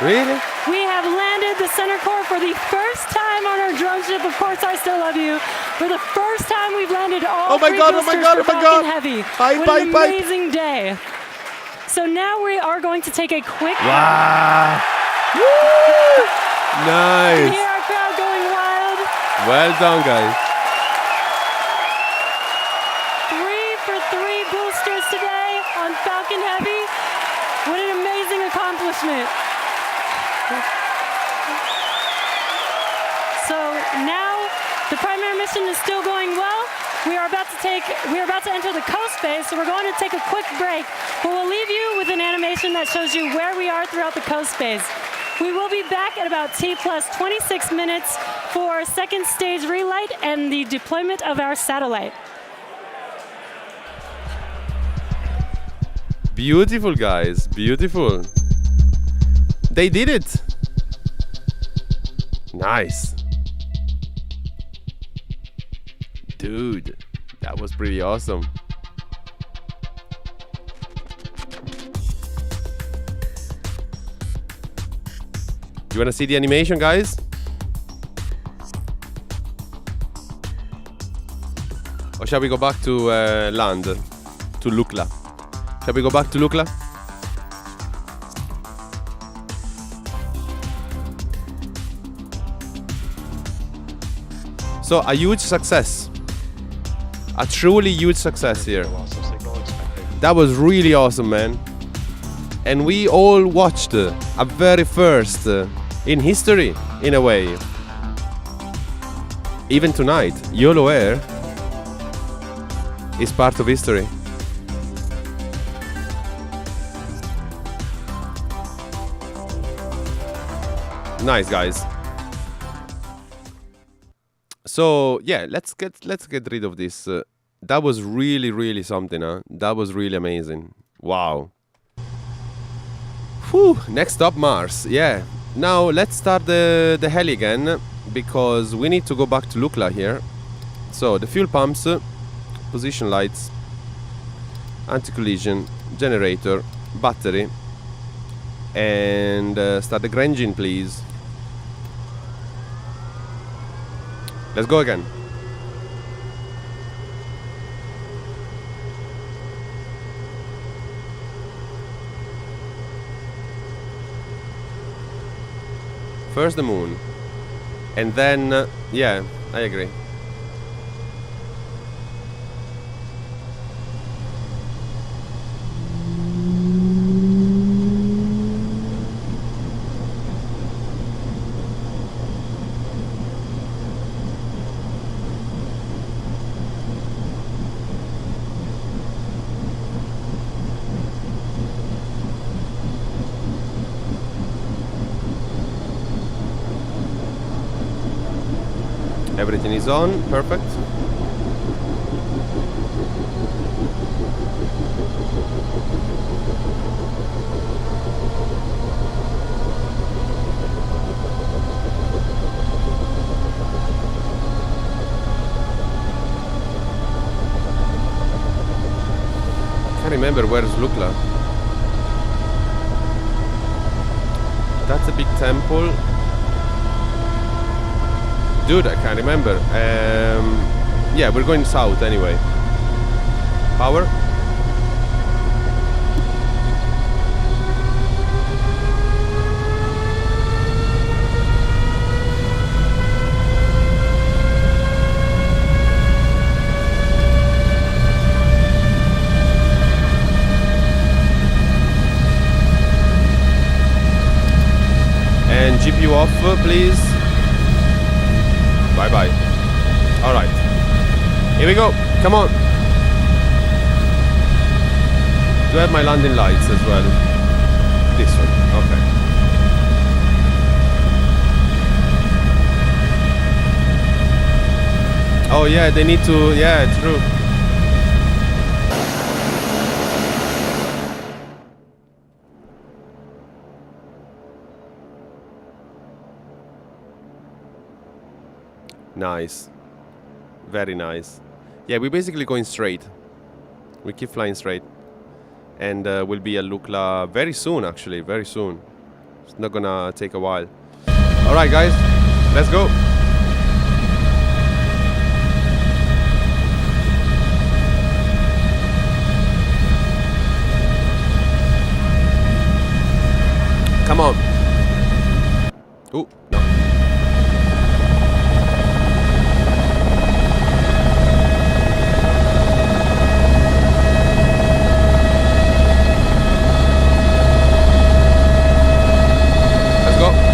B: Really?
D: We have landed the center core for the first time on our drone ship. Of course, I still love you. For the first time, we've landed all
B: Oh my
D: three
B: God, oh my
D: boosters
B: God,
D: for
B: oh my
D: Falcon
B: God.
D: Heavy.
B: Bye,
D: what
B: bye,
D: an
B: bye.
D: amazing day. So now we are going to take a quick
B: Wow. Woo! Nice.
D: hear our crowd going wild.
B: Well done, guys.
D: 3 for 3 boosters today on Falcon Heavy. What an amazing accomplishment. So now the primary mission is still going well. We are about to enter the coast phase, so we're going to take a quick break. But we'll leave you with an animation that shows you where we are throughout the coast phase. We will be back at about T plus 26 minutes for second stage relight and the deployment of our satellite.
B: Beautiful, guys. Beautiful. They did it. Nice. Dude, that was pretty awesome. You wanna see the animation, guys? Or shall we go back to land? To Lukla? Shall we go back to Lukla? So a huge success. A truly huge success here. That was really awesome, man. And we all watched a very first in history, in a way. Even tonight, YOLO Air is part of history. Nice, guys. So yeah, let's get rid of this. That was really something, huh? That was really amazing. Wow. Whew. Next up, Mars. Yeah. Now let's start the heli again, because we need to go back to Lukla here. So the fuel pumps, position lights, anti-collision, generator, battery, and start the engine, please. Let's go again. First the moon, and then yeah, I agree. Everything is on, perfect. I can't remember where's Lukla. That's a big temple. Dude, I can't remember. Yeah, we're going south anyway. Power. And GPU off, please. Bye-bye. All right. Here we go. Come on. Do I have my landing lights as well? This one. Okay. Oh yeah, they need to. Yeah, true. Nice. Very nice. Yeah, we're basically going straight. We keep flying straight. And we'll be at Lukla very soon, actually. Very soon. It's not gonna take a while. Alright, guys. Let's go. Come on. Ooh, no. Let's go.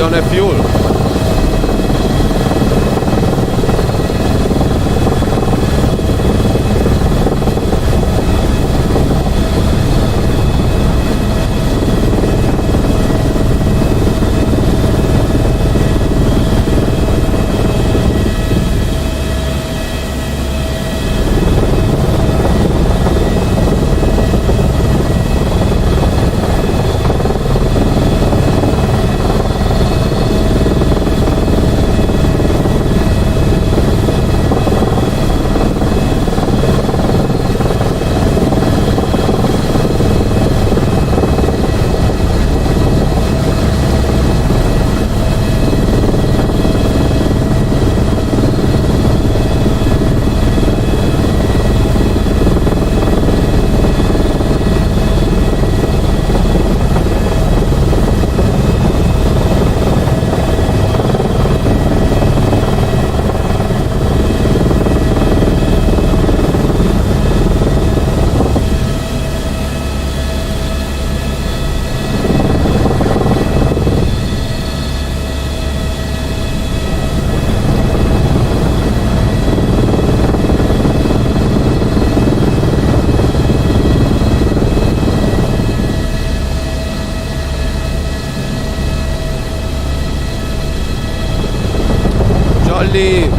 B: don't have fuel.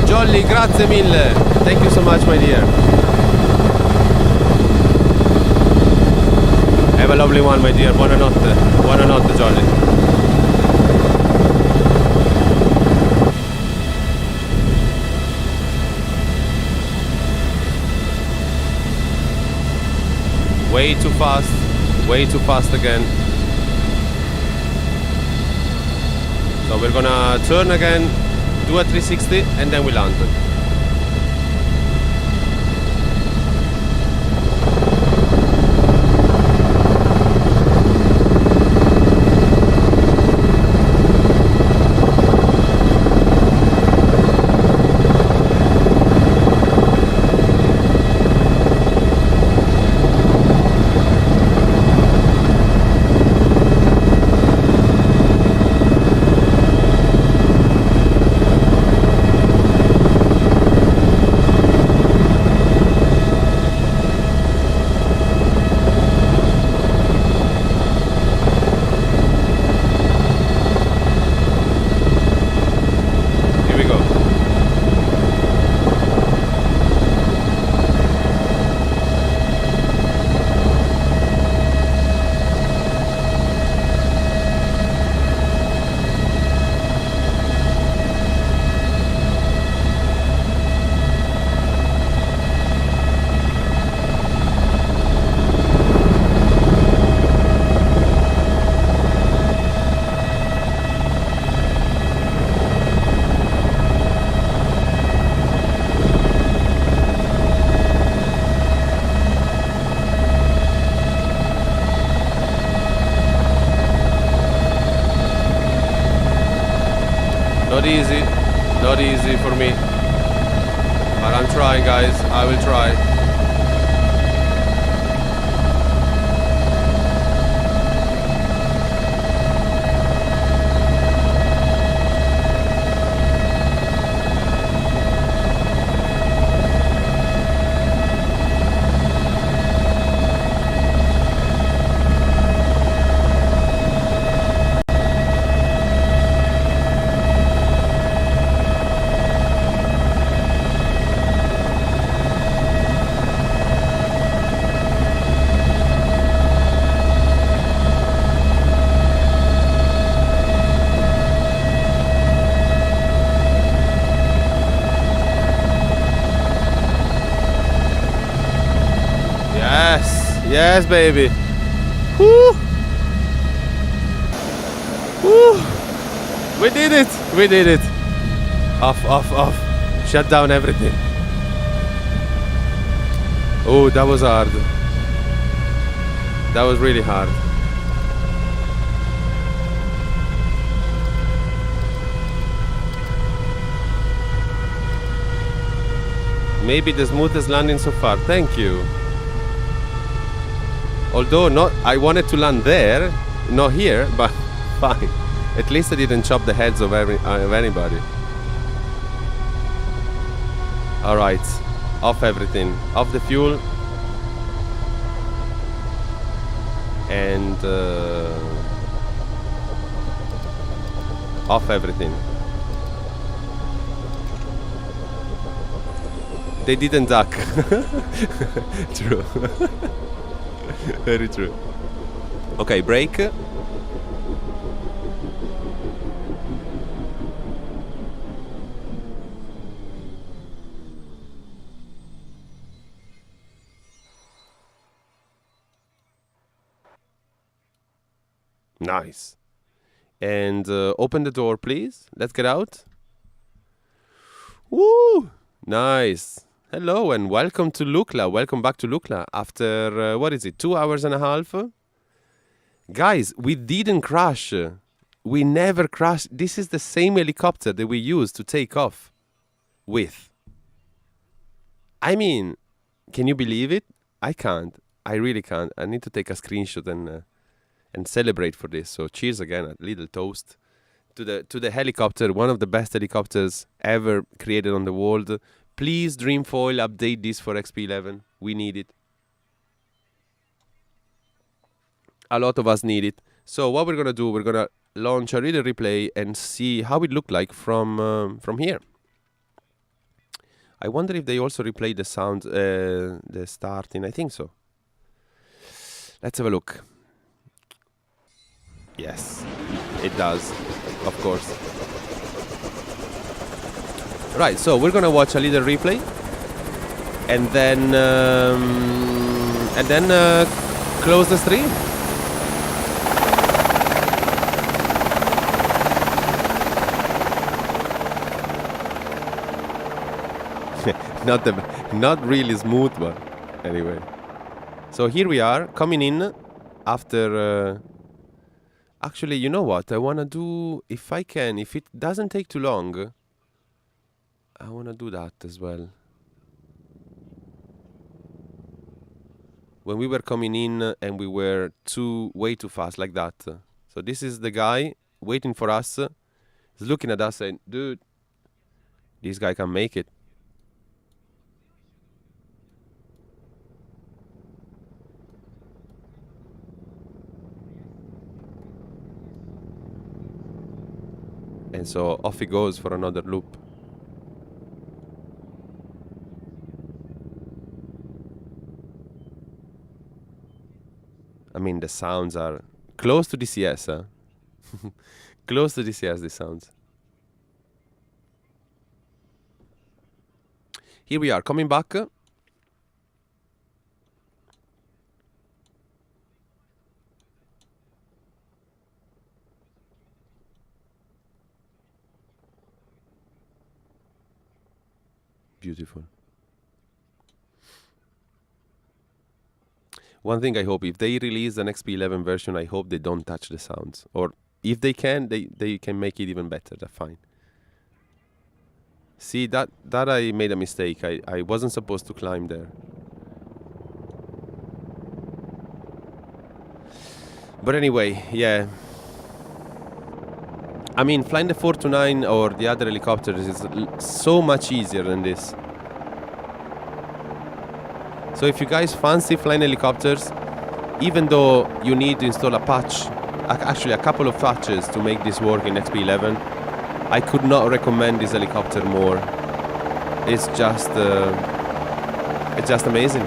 B: Jolly, grazie mille. Thank you so much, my dear. Have a lovely one, my dear. Buonanotte. Buonanotte, Jolly. Way too fast. Way too fast again. So we're gonna turn again, do a 360, and then we land. Not easy for me, but I'm trying, guys. I will try. Yes, baby. Woo! Woo! We did it! We did it! Off, off, off. Shut down everything. Oh, that was hard. That was really hard. Maybe the smoothest landing so far. Thank you. Although I wanted to land there, not here, but fine. At least I didn't chop the heads of anybody. All right, off everything, off the fuel, and off everything. They didn't duck. True. Very true. Okay, brake. Nice. And open the door, please. Let's get out. Woo! Nice. Hello and welcome to Lukla. Welcome back to Lukla after, what is it, 2 hours and a half? Guys, we didn't crash. We never crashed. This is the same helicopter that we used to take off with. I mean, can you believe it? I can't. I really can't. I need to take a screenshot and celebrate for this. So cheers again, a little toast to the helicopter, one of the best helicopters ever created on the world. Please, Dreamfoil, update this for XP11. We need it. A lot of us need it. So what we're going to do, we're going to launch a reader replay and see how it looked like from here. I wonder if they also replay the sound, the starting. I think so. Let's have a look. Yes, it does, of course. Right, so we're gonna watch a little replay, and then close the stream. Not really smooth, but anyway. So here we are coming in after. Actually, you know what? I wanna do, if I can, if it doesn't take too long. I wanna do that as well. When we were coming in and we were way too fast like that. So this is the guy waiting for us. He's looking at us saying, "Dude, this guy can make it." And so off he goes for another loop. I mean, the sounds are close to DCS, huh? Close to DCS, the sounds. Here we are, coming back. Beautiful. One thing I hope, if they release an XP11 version, I hope they don't touch the sounds. Or if they can, they can make it even better. That's fine. See, that I made a mistake. I wasn't supposed to climb there. But anyway, yeah. I mean, flying the 429 or the other helicopters is so much easier than this. So if you guys fancy flying helicopters, even though you need to install a patch, actually a couple of patches to make this work in XP11, I could not recommend this helicopter more. It's just amazing.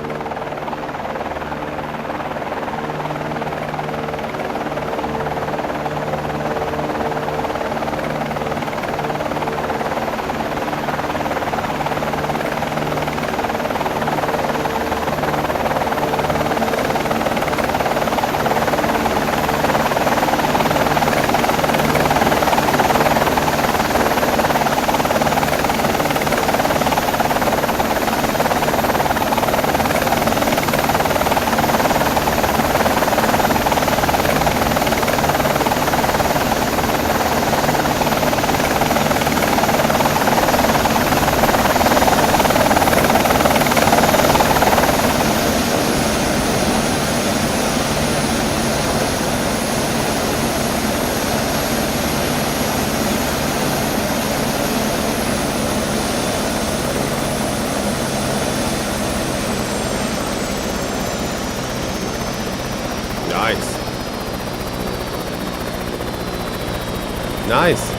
B: Nice.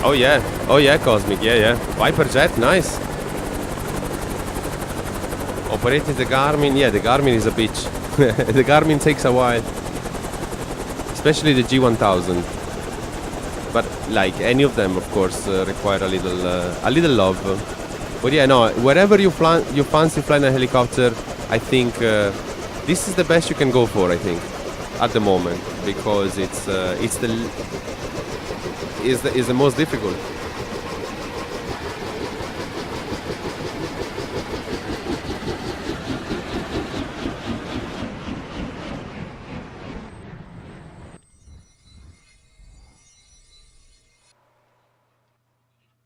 B: Oh yeah, Cosmic, yeah. Viper Jet, nice. Operated the Garmin, yeah, the Garmin is a bitch. The Garmin takes a while. Especially the G1000. But like any of them, of course, require a little love. But yeah, no, wherever you fancy flying a helicopter, I think this is the best you can go for, I think, at the moment, because it's the most difficult.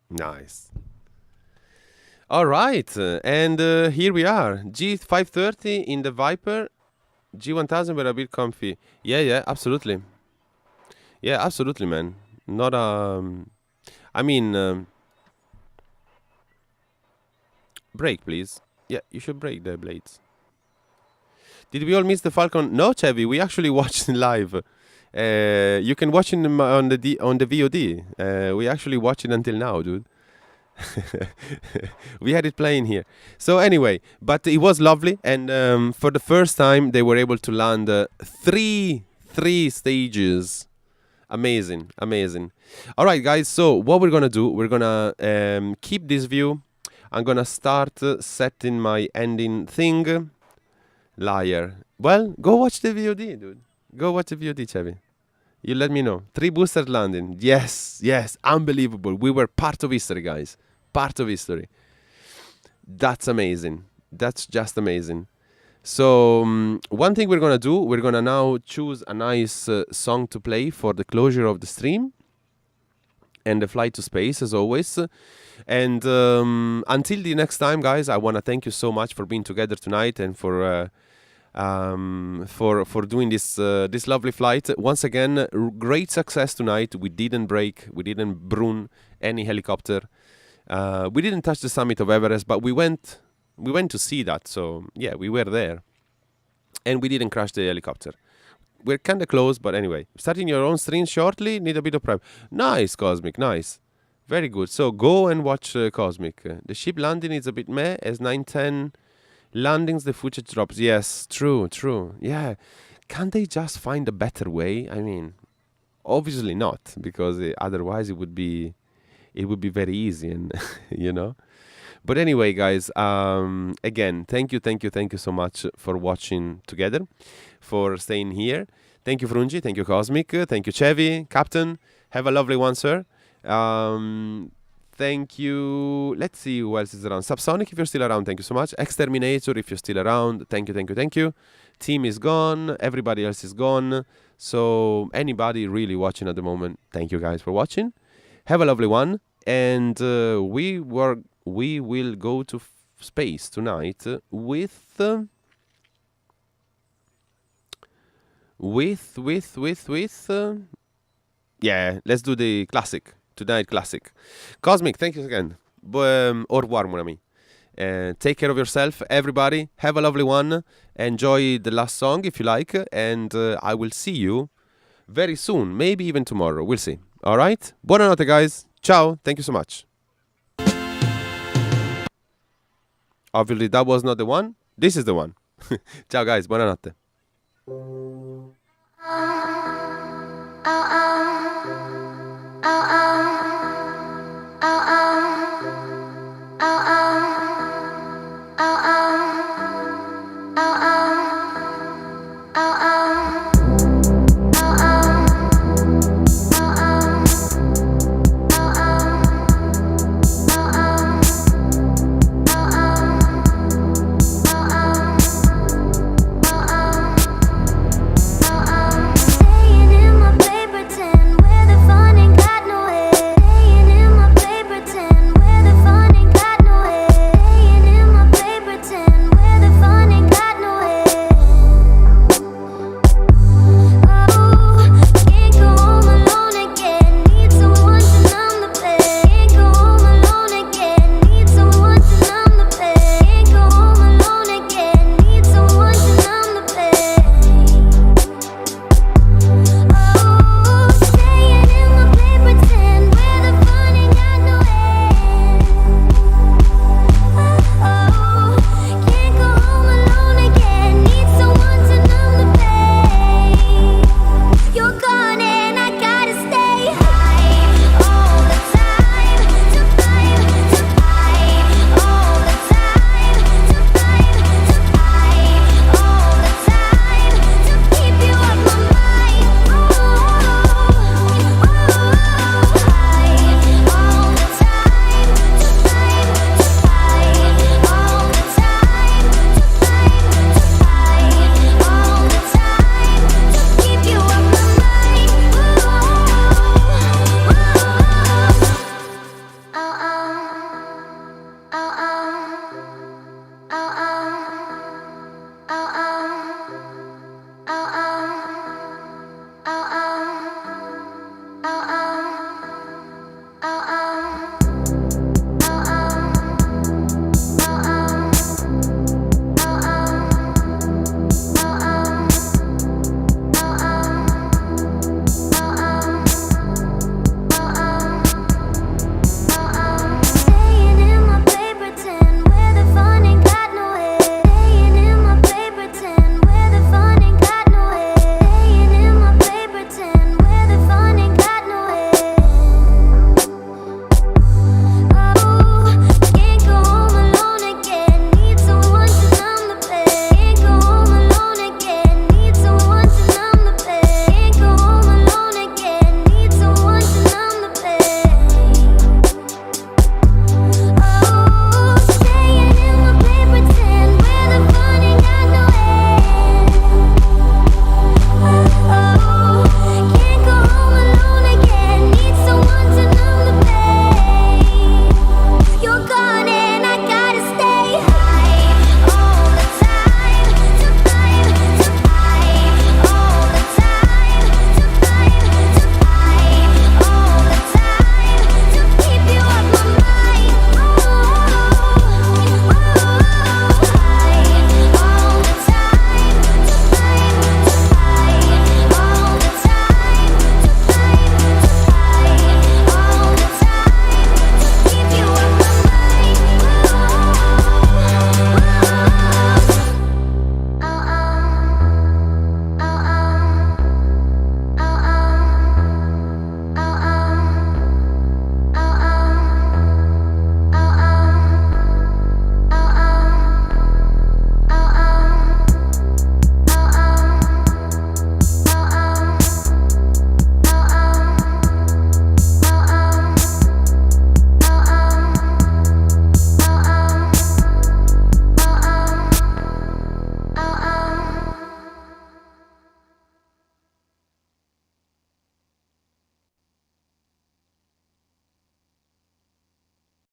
B: Nice. All right, and here we are, G530 in the Viper, G1000 were a bit comfy. Yeah, absolutely. Yeah, absolutely, man. Not I mean, brake, please. Yeah, you should brake the blades. Did we all miss the Falcon? No, Chevy. We actually watched it live. You can watch it on the VOD. We actually watch it until now, dude. We had it playing here. So anyway, but it was lovely, and for the first time they were able to land three stages. Amazing, amazing. All right, guys. So what we're gonna do? We're gonna keep this view. I'm gonna start setting my ending thing. Liar. Well, go watch the VOD, dude. Go watch the VOD, Chevy. You let me know. 3 boosters landing. Yes, yes. Unbelievable. We were part of history, guys. Part of history. That's amazing. That's just amazing. So, one thing we're going to do, we're going to now choose a nice song to play for the closure of the stream and the flight to space, as always. And until the next time, guys, I want to thank you so much for being together tonight and for doing this this lovely flight. Once again, great success tonight. We didn't break, we didn't burn any helicopter. We didn't touch the summit of Everest, but we went to see that. So yeah, we were there, and we didn't crash the helicopter. We're kind of close, but anyway, starting your own stream shortly. Need a bit of prep. Nice, Cosmic. Nice, very good. So go and watch Cosmic. The ship landing is a bit meh. As 910 landings, the footage drops. Yes, true. Yeah, can't they just find a better way? I mean, obviously not, because otherwise it would be very easy, and you know. But anyway, guys, again, thank you so much for watching together, for staying here. Thank you, Frungi. Thank you, Cosmic. Thank you, Chevy, Captain. Have a lovely one, sir. Thank you. Let's see who else is around. Subsonic, if you're still around, thank you so much. Exterminator, if you're still around, thank you. Team is gone. Everybody else is gone. So anybody really watching at the moment, thank you guys for watching. Have a lovely one. And we will go to space tonight with yeah, let's do the classic tonight. Classic. Cosmic, thank you again. Au revoir, mon ami. Take care of yourself, everybody. Have a lovely one. Enjoy the last song if you like, and I will see you very soon, maybe even tomorrow. We'll see. All right. Buonanotte, guys. Ciao. Thank you so much. Obviously, that was not the one. This is the one. Ciao, guys. Buonanotte.